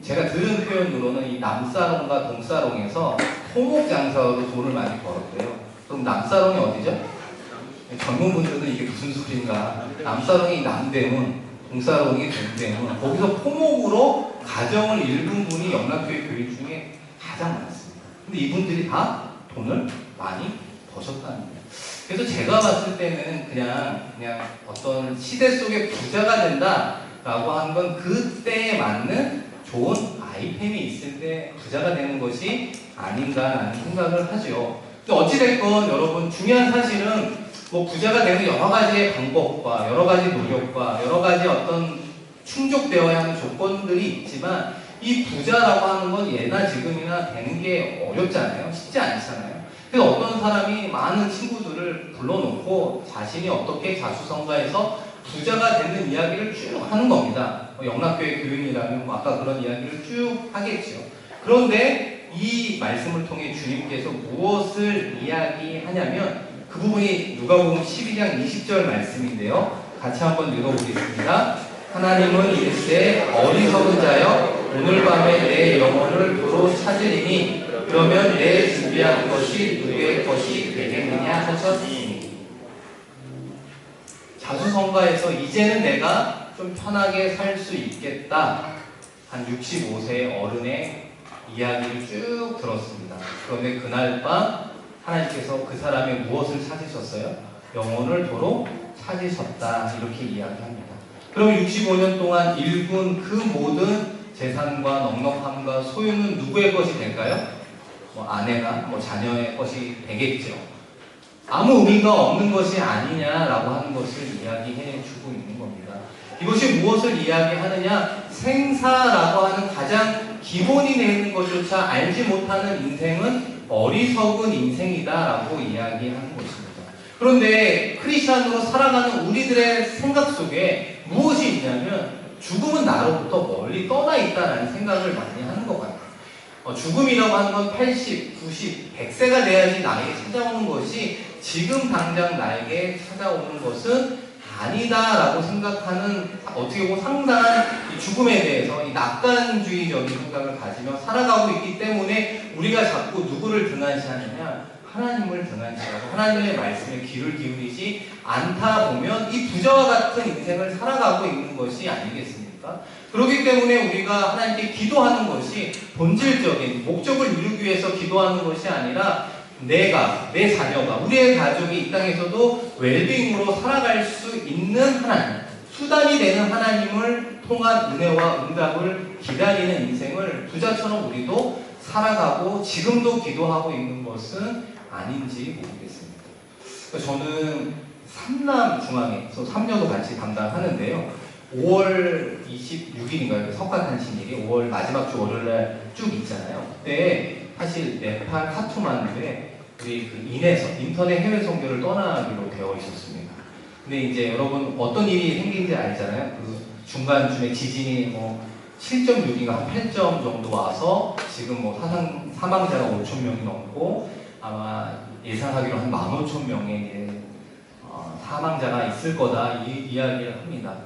제가 들은 표현으로는 이 남사롱과 동사롱에서 토목 장사로 돈을 많이 벌었대요. 그럼 남사롱이 어디죠? 젊은 분들은 이게 무슨 소리인가? 남사롱이 남대문, 동사롱이 동대문, 거기서 토목으로 가정을 잃은 분이 영락교회 교인 중에 가장 많습니다. 근데 이분들이 다 돈을 많이 버셨다는 거예요. 그래서 제가 봤을 때는 그냥 어떤 시대 속에 부자가 된다라고 하는 건 그때에 맞는 좋은 아이템이 있을 때 부자가 되는 것이 아닌가라는 생각을 하죠. 어찌됐건 여러분, 중요한 사실은 부자가 되는 여러 가지의 방법과 여러 가지 노력과 여러 가지 어떤 충족되어야 하는 조건들이 있지만, 이 부자라고 하는 건 예나 지금이나 되는 게 어렵잖아요. 쉽지 않잖아요. 그래서 어떤 사람이 많은 친구들을 불러놓고 자신이 어떻게 자수성가해서 부자가 되는 이야기를 쭉 하는 겁니다. 영락교회 교인이라면 아까 그런 이야기를 쭉 하겠죠. 그런데 이 말씀을 통해 주님께서 무엇을 이야기하냐면, 그 부분이 누가복음 12장 20절 말씀인데요. 같이 한번 읽어보겠습니다. 하나님은 이르시되 어리석은 자여, 오늘 밤에 내 영혼을 도로 찾으리니 그러면 내 준비한 것이 누구의 것이 되겠느냐 하셨으니. 자수성가에서 이제는 내가 좀 편하게 살 수 있겠다, 한 65세 어른의 이야기를 쭉 들었습니다. 그런데 그날 밤 하나님께서 그 사람의 무엇을 찾으셨어요? 영혼을 도로 찾으셨다, 이렇게 이야기합니다. 그럼 65년 동안 일군 그 모든 재산과 넉넉함과 소유는 누구의 것이 될까요? 아내가, 자녀의 것이 되겠죠. 아무 의미가 없는 것이 아니냐라고 하는 것을 이야기해 주고 있는 겁니다. 이것이 무엇을 이야기하느냐? 생사라고 하는 가장 기본이 되는 것조차 알지 못하는 인생은 어리석은 인생이다라고 이야기하는 것입니다. 그런데 크리스찬으로 살아가는 우리들의 생각 속에 무엇이 있냐면, 죽음은 나로부터 멀리 떠나 있다는 생각을 많이 하는 것 같아요. 죽음이라고 하는 건 80, 90, 100세가 돼야지 나에게 찾아오는 것이 지금 당장 나에게 찾아오는 것은 아니다라고 생각하는, 어떻게 보면 상당한 이 죽음에 대해서 이 낙관주의적인 생각을 가지며 살아가고 있기 때문에 우리가 자꾸 누구를 등한시하느냐, 하나님을 등한시하고 하나님의 말씀에 귀를 기울이지 않다 보면 이 부자와 같은 인생을 살아가고 있는 것이 아니겠습니까? 그렇기 때문에 우리가 하나님께 기도하는 것이 본질적인 목적을 이루기 위해서 기도하는 것이 아니라 내가, 내 자녀가, 우리의 가족이 이 땅에서도 웰빙으로 살아갈 수 있는 하나님, 수단이 되는 하나님을 통한 은혜와 응답을 기다리는 인생을 부자처럼 우리도 살아가고 지금도 기도하고 있는 것은 아닌지 모르겠습니다. 저는 삼남중앙에서 3년도 같이 담당하는데요. 5월 26일인가요? 석가탄신일이 5월 마지막 주 월요일날 쭉 있잖아요. 그때 사실 네팔 카투만두에 우리 그 인터넷 해외 선교를 떠나기로 되어 있었습니다. 근데 이제 여러분 어떤 일이 생긴지 알잖아요. 그 중간쯤에 지진이 뭐 7.6인가 한 8점 정도 와서 지금 뭐 사망자가 5,000명이 넘고 아마 예상하기로 한 15,000명의 사망자가 있을 거다 이 이야기를 합니다.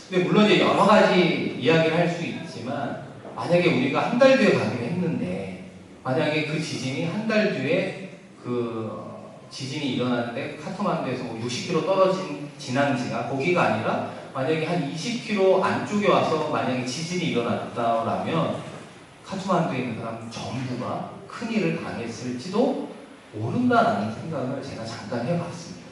근데 물론 이제 여러 가지 이야기를 할 수 있지만 만약에 우리가 한 달 뒤에 가기로 했는데 만약에 그 지진이 한 달 뒤에 그 지진이 일어났는데 카트만두에서 뭐 60km 떨어진 진앙지가 거기가 아니라 만약에 한 20km 안쪽에 와서 만약에 지진이 일어났다라면 카트만두에 있는 사람 전부가 큰일을 당했을지도 모른다라는 생각을 제가 잠깐 해봤습니다.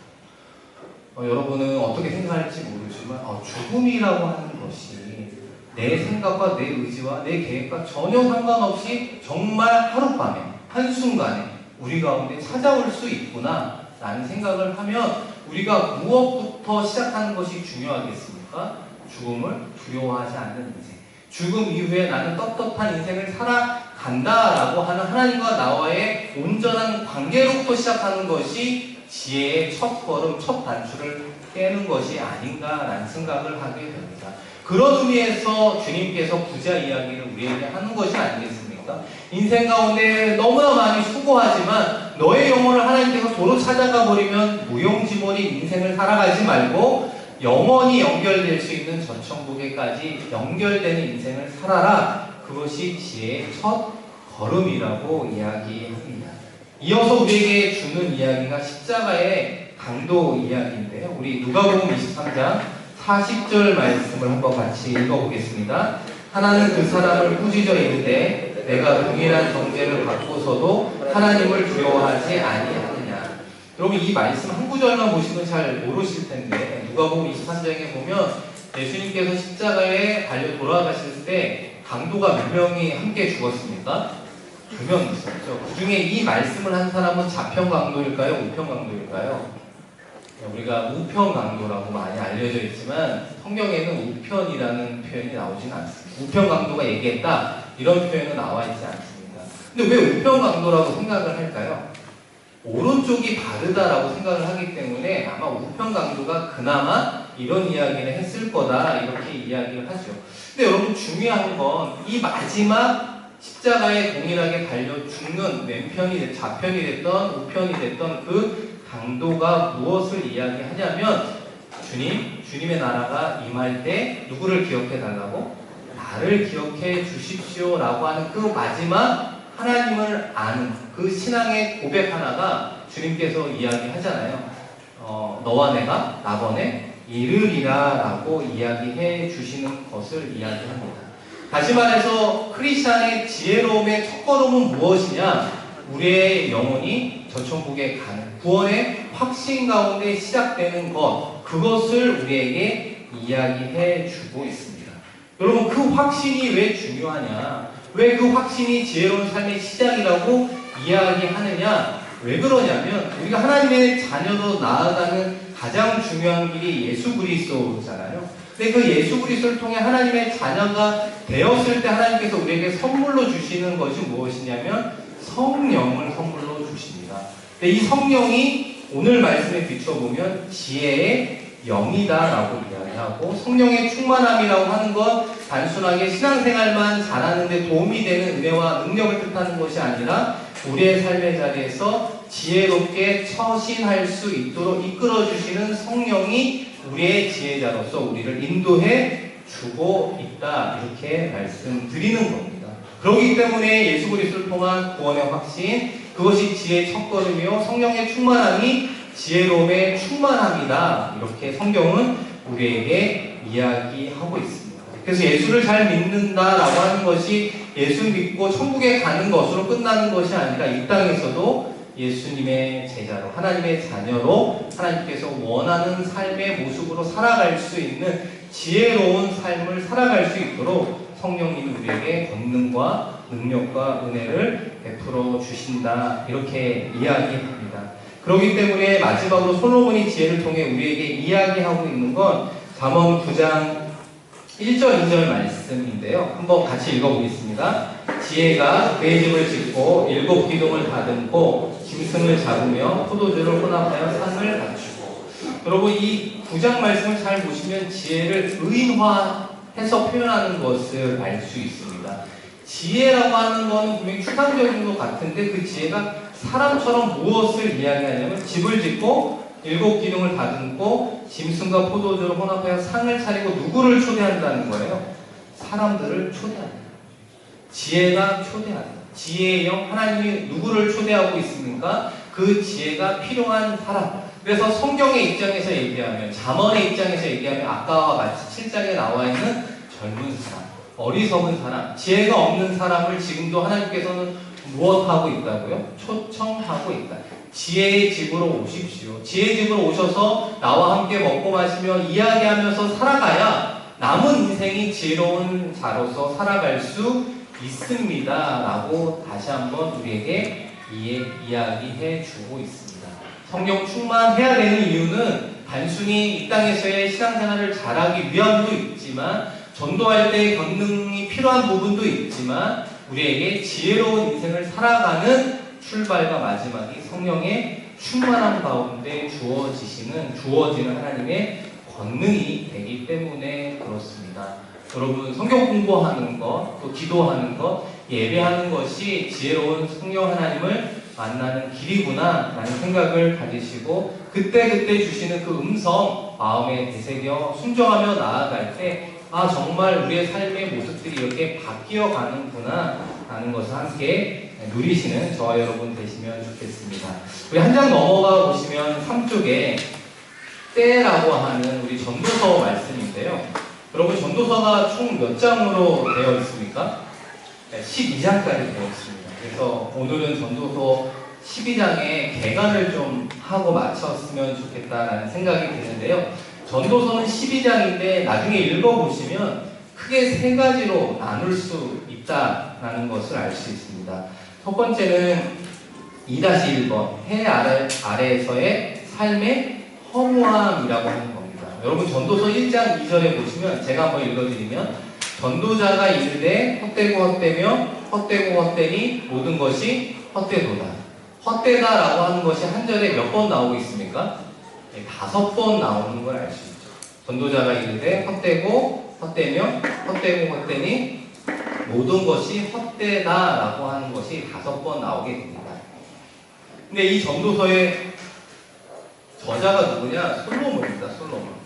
여러분은 어떻게 생각할지 모르지만 죽음이라고 하는 것이 내 생각과 내 의지와 내 계획과 전혀 상관없이 정말 하룻밤에 한순간에 우리 가운데 찾아올 수 있구나 라는 생각을 하면 우리가 무엇부터 시작하는 것이 중요하겠습니까? 죽음을 두려워하지 않는 인생, 죽음 이후에 나는 떳떳한 인생을 살아간다라고 하는 하나님과 나와의 온전한 관계로부터 시작하는 것이 지혜의 첫 걸음, 첫 단추를 깨는 것이 아닌가라는 생각을 하게 됩니다. 그런 의미에서 주님께서 부자 이야기를 우리에게 하는 것이 아니겠습니까? 인생 가운데 너무나 많이 수고하지만 너의 영혼을 하나님께서 도로 찾아가 버리면 무용지물인 인생을 살아가지 말고 영원히 연결될 수 있는 전천국에까지 연결되는 인생을 살아라. 그것이 지혜의 첫 걸음이라고 이야기합니다. 이어서 우리에게 주는 이야기가 십자가의 강도 이야기인데요. 우리 누가복음 23장 40절 말씀을 한번 같이 읽어보겠습니다. 하나는 그 사람을 꾸짖어 이르되 내가 동일한 정죄를 받고서도 하나님을 두려워하지 아니하느냐. 여러분 이 말씀 한 구절만 보시면 잘 모르실 텐데 누가복음 23장에 보면 예수님께서 십자가에 달려 돌아가실 때 강도가 몇 명이 함께 죽었습니까? 2명 있었죠. 그 중에 이 말씀을 한 사람은 자평 강도일까요? 우평 강도일까요? 우리가 우평 강도라고 많이 알려져 있지만 성경에는 우편이라는 표현이 나오진 않습니다. 우평 강도가 얘기했다 이런 표현은 나와 있지 않습니다. 근데 왜 우평 강도라고 생각을 할까요? 오른쪽이 바르다라고 생각을 하기 때문에 아마 우평 강도가 그나마 이런 이야기를 했을 거다 이렇게 이야기를 하죠. 근데 여러분 중요한 건 이 마지막 십자가에 동일하게 달려 죽는 왼편이 좌편이 됐던 우편이 됐던 그 강도가 무엇을 이야기하냐면 주님의 나라가 임할 때 누구를 기억해 달라고? 나를 기억해 주십시오 라고 하는 그 마지막 하나님을 아는 그 신앙의 고백 하나가 주님께서 이야기하잖아요. 너와 내가 나번에 이르리라 라고 이야기해 주시는 것을 이야기합니다. 다시 말해서 크리스찬의 지혜로움의 첫걸음은 무엇이냐? 우리의 영혼이 저천국에 가는 구원의 확신 가운데 시작되는 것, 그것을 우리에게 이야기해 주고 있습니다. 여러분 그 확신이 왜 중요하냐? 왜 그 확신이 지혜로운 삶의 시작이라고 이야기하느냐? 왜 그러냐면 우리가 하나님의 자녀로 나아가는 가장 중요한 길이 예수 그리스도잖아요. 근데 그 예수 그리스도를 통해 하나님의 자녀가 되었을 때 하나님께서 우리에게 선물로 주시는 것이 무엇이냐면 성령을 선물로 주십니다. 근데 이 성령이 오늘 말씀에 비춰보면 지혜의 영이다라고 이야기하고, 성령의 충만함이라고 하는 건 단순하게 신앙생활만 잘하는 데 도움이 되는 은혜와 능력을 뜻하는 것이 아니라 우리의 삶의 자리에서 지혜롭게 처신할 수 있도록 이끌어주시는 성령이 우리의 지혜자로서 우리를 인도해 주고 있다, 이렇게 말씀드리는 겁니다. 그렇기 때문에 예수 그리스도를 통한 구원의 확신, 그것이 지혜의 첫걸음이요 성령의 충만함이 지혜로움의 충만함이다, 이렇게 성경은 우리에게 이야기하고 있습니다. 그래서 예수를 잘 믿는다라고 하는 것이 예수 믿고 천국에 가는 것으로 끝나는 것이 아니라 이 땅에서도 예수님의 제자로, 하나님의 자녀로 하나님께서 원하는 삶의 모습으로 살아갈 수 있는 지혜로운 삶을 살아갈 수 있도록 성령님이 우리에게 권능과 능력과 은혜를 베풀어 주신다, 이렇게 이야기합니다. 그렇기 때문에 마지막으로 솔로몬이 지혜를 통해 우리에게 이야기하고 있는 건 잠언 9장 1절 2절 말씀인데요. 한번 같이 읽어보겠습니다. 지혜가 그의 집을 짓고 7 기둥을 다듬고 짐승을 잡으며 포도주를 혼합하여 상을 갖추고. 여러분, 이 9장 말씀을 잘 보시면 지혜를 의인화해서 표현하는 것을 알 수 있습니다. 지혜라고 하는 것은 분명히 추상적인 것 같은데, 그 지혜가 사람처럼 무엇을 이야기하냐면 집을 짓고 7 기둥을 다듬고 짐승과 포도주를 혼합하여 상을 차리고 누구를 초대한다는 거예요? 사람들을 초대한다. 지혜가 초대한다. 지혜의 영, 하나님이 누구를 초대하고 있습니까? 그 지혜가 필요한 사람. 그래서 성경의 입장에서 얘기하면, 잠언의 입장에서 얘기하면 아까와 같이 7장에 나와 있는 젊은 사람, 어리석은 사람, 지혜가 없는 사람을 지금도 하나님께서는 무엇하고 있다고요? 초청하고 있다. 지혜의 집으로 오십시오. 지혜의 집으로 오셔서 나와 함께 먹고 마시며 이야기하면서 살아가야 남은 인생이 지혜로운 자로서 살아갈 수 있습니다, 라고 다시 한번 우리에게 이야기해 주고 있습니다. 성령 충만해야 되는 이유는 단순히 이 땅에서의 신앙생활을 잘하기 위함도 있지만, 전도할 때 권능이 필요한 부분도 있지만, 우리에게 지혜로운 인생을 살아가는 출발과 마지막이 성령의 충만함 가운데 주어지는 하나님의 권능이 되기 때문에 그렇습니다. 여러분, 성경 공부하는 것, 또 기도하는 것, 예배하는 것이 지혜로운 성령 하나님을 만나는 길이구나 라는 생각을 가지시고, 그때그때 주시는 그 음성 마음에 되새겨 순종하며 나아갈 때, 아, 정말 우리의 삶의 모습들이 이렇게 바뀌어 가는구나 라는 것을 함께 누리시는 저와 여러분 되시면 좋겠습니다. 우리 한 장 넘어가 보시면 3쪽에 때라고 하는 우리 전도서 말씀인데요. 여러분, 전도서가 총 몇 장으로 되어 있습니까? 12장까지 되어 있습니다. 그래서 오늘은 전도서 12장의 개관을 좀 하고 마쳤으면 좋겠다라는 생각이 드는데요. 전도서는 12장인데 나중에 읽어보시면 크게 3가지로 나눌 수 있다라는 것을 알 수 있습니다. 첫 번째는 2-1번 해 아래에서의 삶의 허무함이라고 하는 겁니다. 여러분, 전도서 1장 2절에 보시면, 제가 한번 읽어드리면, 전도자가 이르되 헛되고 헛되며 헛되고 헛되니 모든 것이 헛되도다. 헛되다라고 하는 것이 한 절에 몇 번 나오고 있습니까? 5번 나오는 걸 알 수 있죠. 전도자가 이르되 헛되고 헛되며 헛되고 헛되니 모든 것이 헛되다라고 하는 것이 5번 나오게 됩니다. 근데 이 전도서의 저자가 누구냐? 솔로몬입니다. 솔로몬.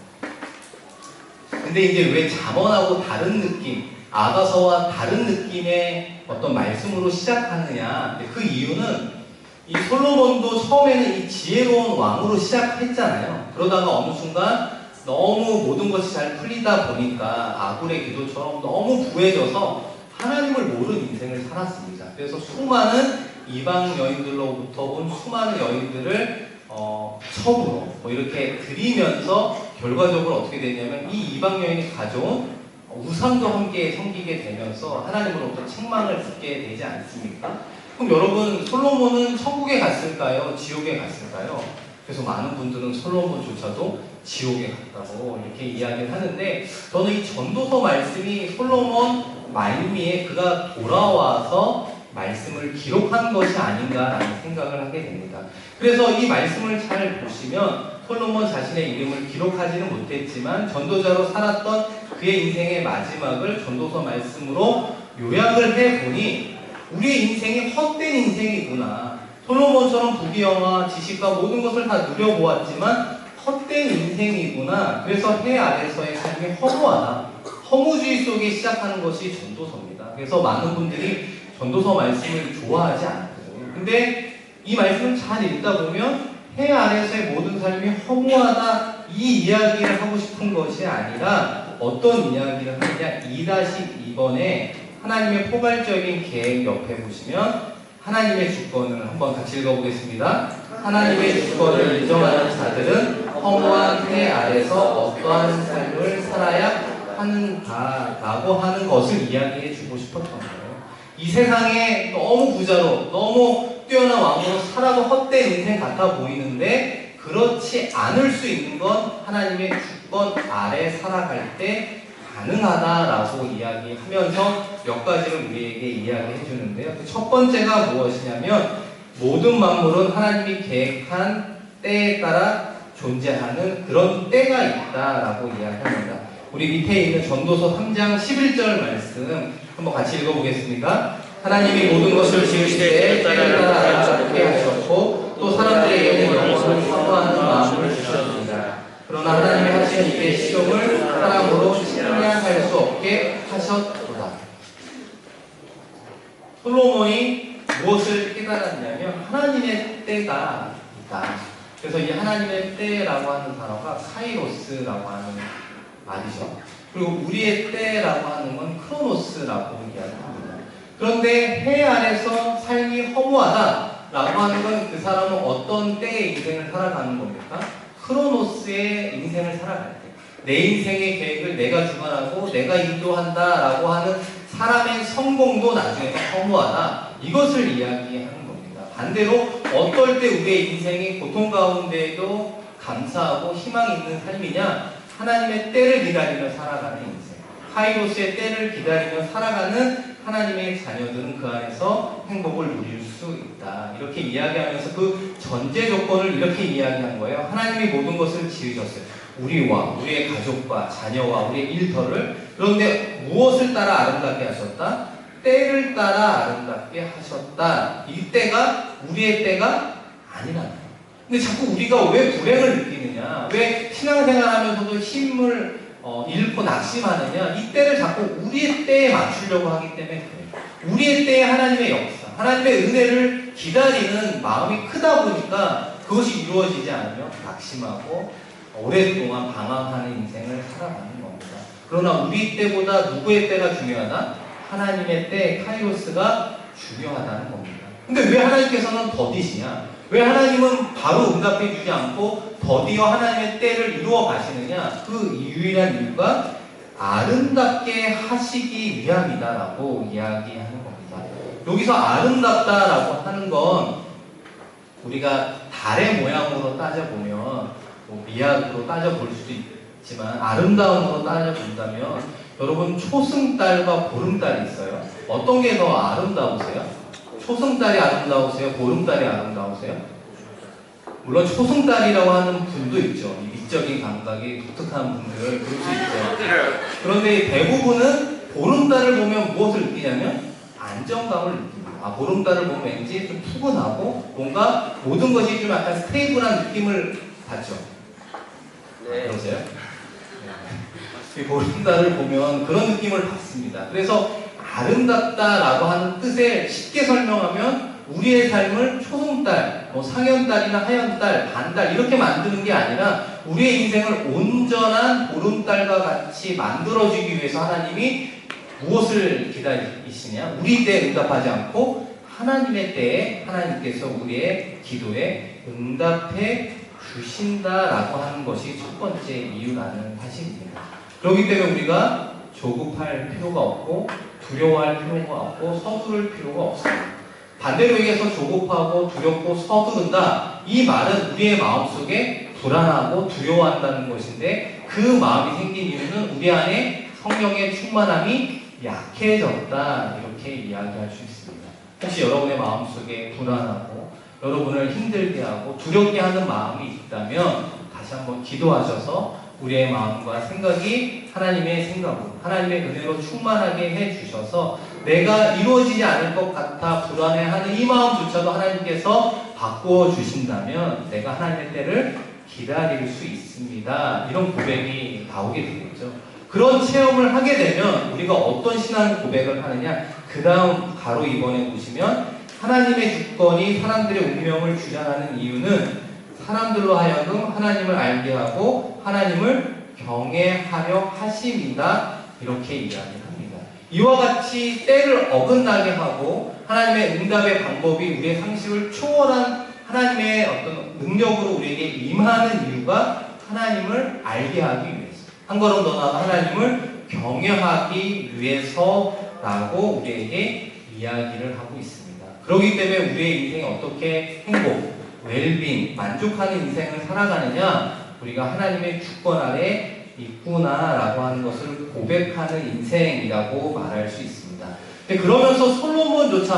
근데 이제 왜 잠언하고 다른 느낌, 아가서와 다른 느낌의 어떤 말씀으로 시작하느냐? 그 이유는 이 솔로몬도 처음에는 이 지혜로운 왕으로 시작했잖아요. 그러다가 어느 순간 너무 모든 것이 잘 풀리다 보니까 아굴의 기도처럼 너무 부해져서 하나님을 모르는 인생을 살았습니다. 그래서 수많은 이방 여인들로부터 온 수많은 여인들을 첩으로 이렇게 드리면서 결과적으로 어떻게 되냐면, 이 이방 여인이 가져온 우상도 함께 섬기게 되면서 하나님으로부터 책망을 듣게 되지 않습니까? 그럼 여러분, 솔로몬은 천국에 갔을까요? 지옥에 갔을까요? 그래서 많은 분들은 솔로몬조차도 지옥에 갔다고 이렇게 이야기를 하는데, 저는 이 전도서 말씀이 솔로몬 말미에 그가 돌아와서 말씀을 기록한 것이 아닌가라는 생각을 하게 됩니다. 그래서 이 말씀을 잘 보시면 솔로몬 자신의 이름을 기록하지는 못했지만 전도자로 살았던 그의 인생의 마지막을 전도서 말씀으로 요약을 해보니 우리의 인생이 헛된 인생이구나. 솔로몬처럼 부귀영화, 지식과 모든 것을 다 누려보았지만 헛된 인생이구나. 그래서 해 아래서의 삶이 허무하다. 허무주의 속에 시작하는 것이 전도서입니다. 그래서 많은 분들이 전도서 말씀을 좋아하지 않거든요. 근데 이 말씀을 잘 읽다 보면 해 아래서의 모든 삶이 허무하다 이 이야기를 하고 싶은 것이 아니라 어떤 이야기를 하느냐 2-2번에 하나님의 포괄적인 계획 옆에 보시면 하나님의 주권을 한번 같이 읽어보겠습니다. 하나님의 주권을 인정하는 자들은 허무한 해 아래서 어떠한 삶을 살아야 하는가라고 하는 것을 이야기해 주고 싶었던 거예요. 이 세상에 너무 부자로 너무 뛰어난 왕으로 살아도 헛된 인생 같아 보이는데 그렇지 않을 수 있는 건 하나님의 주권 아래 살아갈 때 가능하다라고 이야기하면서 몇 가지를 우리에게 이야기해 주는데요. 그 첫 번째가 무엇이냐면 모든 만물은 하나님이 계획한 때에 따라 존재하는 그런 때가 있다라고 이야기합니다. 우리 밑에 있는 전도서 3장 11절 말씀 한번 같이 읽어보겠습니다. 하나님이 모든 것을 지으실 때 때를 따라 아름답게 하셨고 또 사람들에게는 영원을 사모하는 마음을 주셨습니다. 그러나 하나님이 하신 이의 시험을 사람으로 측량할 수 없게 하셨도다. 솔로몬이 무엇을 깨달았냐면 하나님의 때가 있다. 그래서 이 하나님의 때라고 하는 단어가 카이로스라고 하는 말이죠. 그리고 우리의 때라고 하는 건 크로노스라고 이야기합니다. 그런데 해 아래서 삶이 허무하다라고 하는 건 그 사람은 어떤 때의 인생을 살아가는 겁니까? 크로노스의 인생을 살아갈 때. 내 인생의 계획을 내가 주관하고 내가 인도한다라고 하는 사람의 성공도 나중에 허무하다. 이것을 이야기하는 겁니다. 반대로 어떨 때 우리의 인생이 고통 가운데에도 감사하고 희망이 있는 삶이냐? 하나님의 때를 기다리며 살아가는 인생. 카이로스의 때를 기다리며 살아가는 하나님의 자녀들은 그 안에서 행복을 누릴 수 있다. 이렇게 이야기하면서 그 전제 조건을 이렇게 이야기한 거예요. 하나님이 모든 것을 지으셨어요. 우리와 우리의 가족과 자녀와 우리의 일터를. 그런데 무엇을 따라 아름답게 하셨다? 때를 따라 아름답게 하셨다. 이 때가 우리의 때가 아니라는 거예요. 근데 자꾸 우리가 왜 불행을 느끼느냐? 왜 신앙생활하면서도 힘을 잃고 낙심하느냐? 이 때를 자꾸 우리의 때에 맞추려고 하기 때문에 그래요. 우리의 때에 하나님의 역사, 하나님의 은혜를 기다리는 마음이 크다 보니까 그것이 이루어지지 않으면 낙심하고 오랫동안 방황하는 인생을 살아가는 겁니다. 그러나 우리 때보다 누구의 때가 중요하다? 하나님의 때, 카이로스가 중요하다는 겁니다. 근데 왜 하나님께서는 더디시냐? 왜 하나님은 바로 응답해 주지 않고 더디어 하나님의 때를 이루어 가시느냐? 그 유일한 이유가 아름답게 하시기 위함이다라고 이야기하는 겁니다. 여기서 아름답다라고 하는 건 우리가 달의 모양으로 따져보면 뭐 미학으로 따져볼 수도 있지만 아름다움으로 따져본다면 여러분 초승달과 보름달이 있어요. 어떤 게 더 아름다우세요? 초승달이 아름다우세요? 보름달이 아름다우세요? 물론 초승달이라고 하는 분도 있죠. 이 미적인 감각이 독특한 분들 그럴 수 있죠. 그런데 대부분은 보름달을 보면 무엇을 느끼냐면 안정감을 느낍니다. 아, 보름달을 보면 왠지 좀 푸근하고 뭔가 모든 것이 좀 약간 스테이블한 느낌을 받죠. 네. 그러세요? 네. 보름달을 보면 그런 느낌을 받습니다. 그래서 아름답다라고 하는 뜻을 쉽게 설명하면 우리의 삶을 초승달, 상현달이나 하현달, 반달 이렇게 만드는 게 아니라 우리의 인생을 온전한 보름달과 같이 만들어주기 위해서 하나님이 무엇을 기다리시냐? 우리 때에 응답하지 않고 하나님의 때에 하나님께서 우리의 기도에 응답해 주신다라고 하는 것이 첫 번째 이유라는 사실입니다. 그렇기 때문에 우리가 조급할 필요가 없고 두려워할 필요가 없고 서두를 필요가 없습니다. 반대로 얘기해서 조급하고 두렵고 서두른다. 이 말은 우리의 마음속에 불안하고 두려워한다는 것인데 그 마음이 생긴 이유는 우리 안에 성령의 충만함이 약해졌다. 이렇게 이야기할 수 있습니다. 혹시 여러분의 마음속에 불안하고 여러분을 힘들게 하고 두렵게 하는 마음이 있다면 다시 한번 기도하셔서 우리의 마음과 생각이 하나님의 생각으로, 하나님의 은혜로 충만하게 해주셔서 내가 이루어지지 않을 것 같아 불안해하는 이 마음조차도 하나님께서 바꾸어 주신다면 내가 하나님의 때를 기다릴 수 있습니다. 이런 고백이 나오게 되겠죠. 그런 체험을 하게 되면 우리가 어떤 신앙 고백을 하느냐, 그 다음 가로 2번에 보시면 하나님의 주권이 사람들의 운명을 주장하는 이유는 사람들로 하여금 하나님을 알게 하고 하나님을 경외하려 하심이다. 이렇게 이야기합니다. 이와 같이 때를 어긋나게 하고 하나님의 응답의 방법이 우리의 상식을 초월한 하나님의 어떤 능력으로 우리에게 임하는 이유가 하나님을 알게 하기 위해서, 한 걸음 더 나아가 하나님을 경외하기 위해서라고 우리에게 이야기를 하고 있습니다. 그렇기 때문에 우리의 인생이 어떻게 행복, 웰빙, 만족하는 인생을 살아가느냐, 우리가 하나님의 주권 아래 있구나라고 하는 것을 고백하는 인생이라고 말할 수 있습니다. 근데 그러면서 솔로몬조차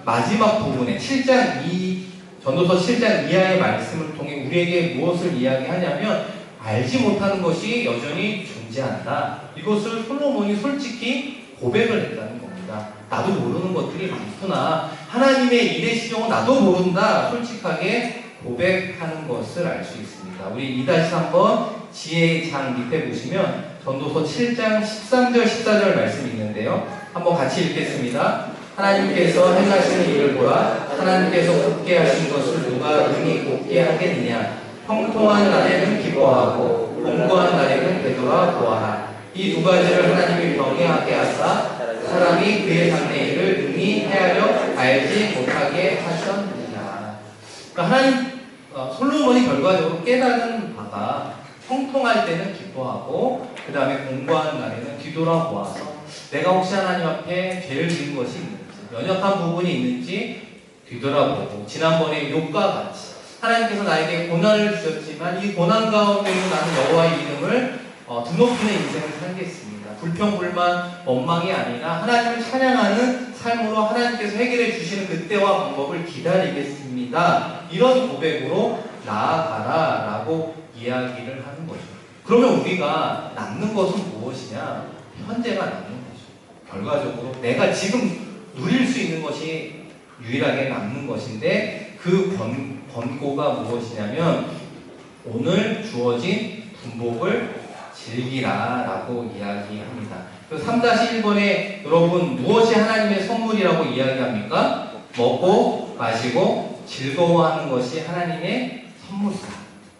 마지막 부분에 7장 2, 전도서 7장 이하의 말씀을 통해 우리에게 무엇을 이야기하냐면 알지 못하는 것이 여전히 존재한다. 이것을 솔로몬이 솔직히 고백을 했다는 겁니다. 나도 모르는 것들이 많구나. 하나님의 일의 시종은 나도 모른다. 솔직하게 고백하는 것을 알 수 있습니다. 우리 2-3번 지혜의 장 밑에 보시면 전도서 7장 13절 14절 말씀이 있는데요. 한번 같이 읽겠습니다. 하나님께서 행하시는 일을 보라. 하나님께서 곱게 하신 것을 누가 능히 곱게 하겠느냐. 형통한 날에는 기뻐하고 공고한 날에는 되돌아 보아라. 이 두 가지를 하나님이 병행하게 하사 사람이 그의 장래 일을 능히 헤아려 알지 못하게 하셨느냐. 그러니까 하나님, 솔로몬이 결과적으로 깨달은 바가 형통할 때는 기뻐하고 그 다음에 공고한 날에는 뒤돌아보아서 내가 혹시 하나님 앞에 죄를 지은 것이 있는지, 연약한 부분이 있는지 뒤돌아보고, 지난번에 욥과 같이 하나님께서 나에게 고난을 주셨지만 이 고난 가운데도 나는 여호와의 이름을 드높이는 인생을 살겠습니다. 불평불만, 원망이 아니라 하나님을 찬양하는 삶으로 하나님께서 해결해 주시는 그때와 방법을 기다리겠습니다. 이런 고백으로 나아가라 라고 이야기를 하는 거죠. 그러면 우리가 남는 것은 무엇이냐? 현재가 남는 거죠. 결과적으로 내가 지금 누릴 수 있는 것이 유일하게 남는 것인데, 그 권고가 무엇이냐면 오늘 주어진 분복을 즐기라 라고 이야기합니다. 3-1번에 여러분 무엇이 하나님의 선물이라고 이야기합니까? 먹고 마시고 즐거워하는 것이 하나님의 선물이다.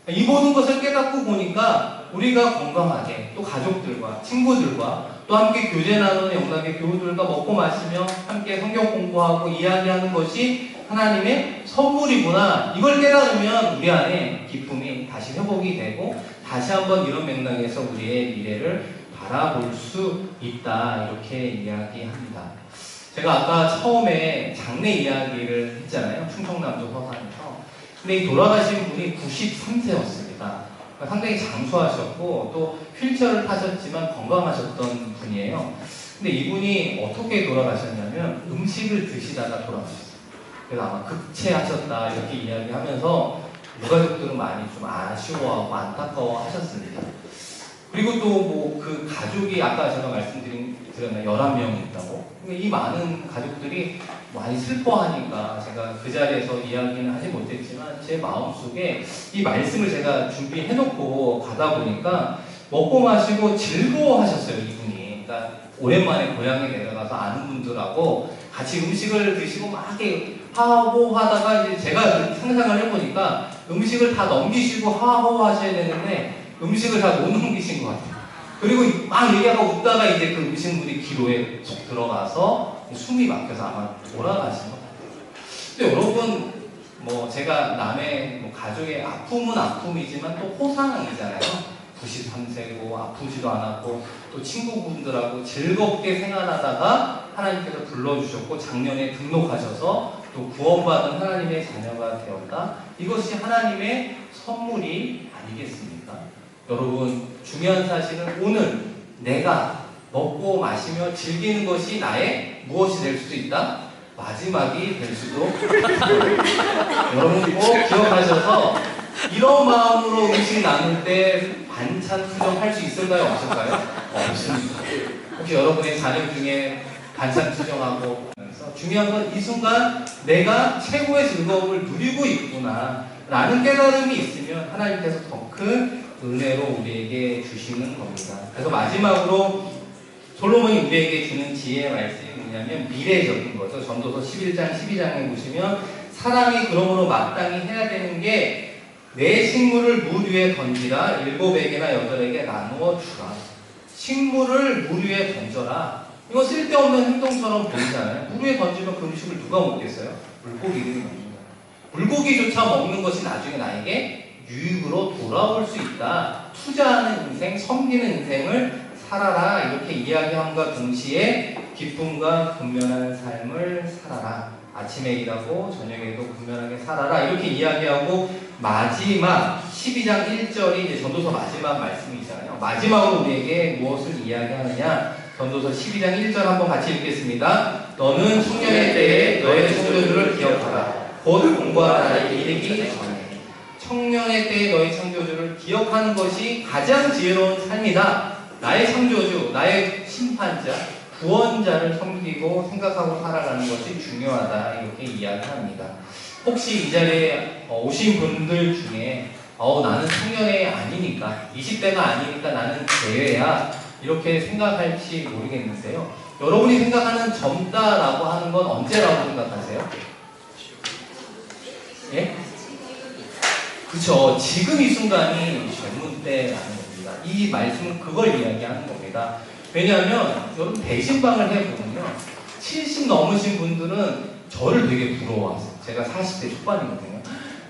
이 모든 것을 깨닫고 보니까 우리가 건강하게 또 가족들과 친구들과 또 함께 교제 나누는 영남의 교우들과 먹고 마시며 함께 성경 공부하고 이야기하는 것이 하나님의 선물이구나. 이걸 깨달으면 우리 안에 기쁨이 다시 회복이 되고 다시 한번 이런 맥락에서 우리의 미래를 바라볼 수 있다. 이렇게 이야기합니다. 제가 아까 처음에 장례 이야기를 했잖아요. 충청남도 서산에서. 근데 이 돌아가신 분이 93세였습니다. 상당히 장수하셨고 또 휠체어를 타셨지만 건강하셨던 분이에요. 근데 이분이 어떻게 돌아가셨냐면 음식을 드시다가 돌아가셨어요. 그래서 아마 급체하셨다 이렇게 이야기하면서 유가족들은 많이 좀 아쉬워하고 안타까워 하셨습니다. 그리고 또 뭐 그 가족이 아까 제가 말씀드렸나요? 11명이 있다고? 이 많은 가족들이 많이 슬퍼하니까 제가 그 자리에서 이야기는 하지 못했지만 제 마음속에 이 말씀을 제가 준비해놓고 가다 보니까 먹고 마시고 즐거워하셨어요, 이분이. 그러니까 오랜만에 고향에 내려가서 아는 분들하고 같이 음식을 드시고 막 하하호 하다가 이제 제가 상상을 해보니까 음식을 다 넘기시고 하하호 하셔야 되는데 음식을 다 못 넘기신 것 같아요. 그리고 막 얘기하고 웃다가 이제 그 음식물이 귀로에 쏙 들어가서 숨이 막혀서 아마 돌아가신 것 같아요. 근데 여러분, 뭐 제가 남의 뭐 가족의 아픔은 아픔이지만 또 호상이잖아요. 93세고 아프지도 않았고 또 친구분들하고 즐겁게 생활하다가 하나님께서 불러주셨고 작년에 등록하셔서 또 구원받은 하나님의 자녀가 되었다. 이것이 하나님의 선물이 아니겠습니까? 여러분, 중요한 사실은 오늘 내가 먹고 마시며 즐기는 것이 나의 무엇이 될 수도 있다? 마지막이 될 수도 있다. 여러분 꼭 기억하셔서 이런 마음으로 음식 나눌 때 반찬 수정할 수 있을까요? 없을까요? 없습니다. 혹시 여러분의 자녀 중에 반찬 수정하고 중요한 건 이 순간 내가 최고의 즐거움을 누리고 있구나 라는 깨달음이 있으면 하나님께서 더 큰 은혜로 우리에게 주시는 겁니다. 그래서 마지막으로 솔로몬이 우리에게 주는 지혜의 말씀이 뭐냐면 미래적인 거죠. 전도서 11장 12장에 보시면 사람이 그러므로 마땅히 해야 되는 게 내 식물을 물 위에 던지라 7에게나 8에게 나누어 주라. 식물을 물 위에 던져라. 이거 쓸데없는 행동처럼 보이잖아요. 물 위에 던지면 그 음식을 누가 먹겠어요? 물고기들이 먹는다. 물고기조차 먹는 것이 나중에 나에게 유익으로 돌아올 수 있다. 투자하는 인생, 섬기는 인생을 살아라. 이렇게 이야기함과 동시에 기쁨과 근면한 삶을 살아라. 아침에 일하고 저녁에도 근면하게 살아라. 이렇게 이야기하고 마지막 12장 1절이 이제 전도서 마지막 말씀이잖아요. 마지막으로 우리에게 무엇을 이야기하느냐? 전도서 12장 1절 한번 같이 읽겠습니다. 너는 청년의 때에 너의 창조주를 기억하라. 곧 공부하라 이르기 전에. 청년의 때에 너의 창조주를 기억하는 것이 가장 지혜로운 삶이다. 나의 창조주, 나의 심판자, 구원자를 섬기고 생각하고 살아가는 것이 중요하다. 이렇게 이야기합니다. 혹시 이 자리에 오신 분들 중에 나는 청년이 아니니까 20대가 아니니까 나는 제외야 이렇게 생각할지 모르겠는데요. 여러분이 생각하는 젊다라고 하는 건 언제라고 생각하세요? 예? 그쵸. 지금 이 순간이 젊은 때라는 겁니다. 이 말씀은 그걸 이야기하는 겁니다. 왜냐하면 여러분 대신방을 해보면요, 70 넘으신 분들은 저를 되게 부러워하세요. 제가 40대 초반이거든요.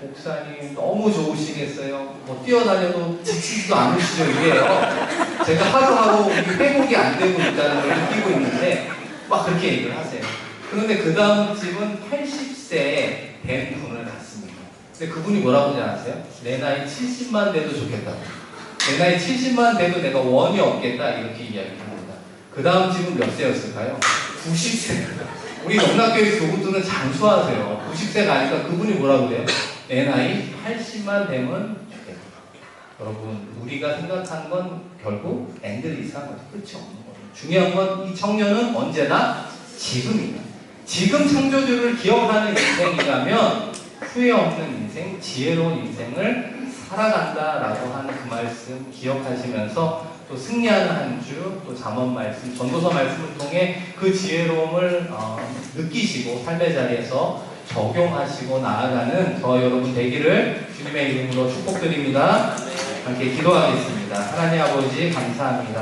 목사님 너무 좋으시겠어요. 뭐 뛰어다녀도 지치지도 않으시죠 이게요. 제가 하루하루 회복이 안 되고 있다는 걸 느끼고 있는데 막 그렇게 얘기를 하세요. 그런데 그 다음 집은 80세에 된 분을 갖습니다. 근데 그분이 뭐라고 하지 아세요? 내 나이 70만 돼도 좋겠다. 내 나이 70만 돼도 내가 원이 없겠다. 이렇게 이야기합니다. 그 다음 집은 몇 세였을까요? 90세. 우리 영락교회 교구들은 장수하세요. 90세가 아니까 그분이 뭐라고 그래요? 내 나이 80만 되면 좋겠다. 여러분, 우리가 생각하는 건 결국 엔드리스한 거죠. 끝이 없는 거예요. 중요한 건 이 청년은 언제나 지금이다. 지금 창조주를 기억하는 인생이라면 후회 없는 인생, 지혜로운 인생을 살아간다라고 하는 그 말씀 기억하시면서 또 승리하는 한 주, 또 잠언 말씀, 전도서 말씀을 통해 그 지혜로움을 느끼시고 삶의 자리에서 적용하시고 나아가는 저 여러분 되기를 주님의 이름으로 축복드립니다. 함께 기도하겠습니다. 하나님 아버지 감사합니다.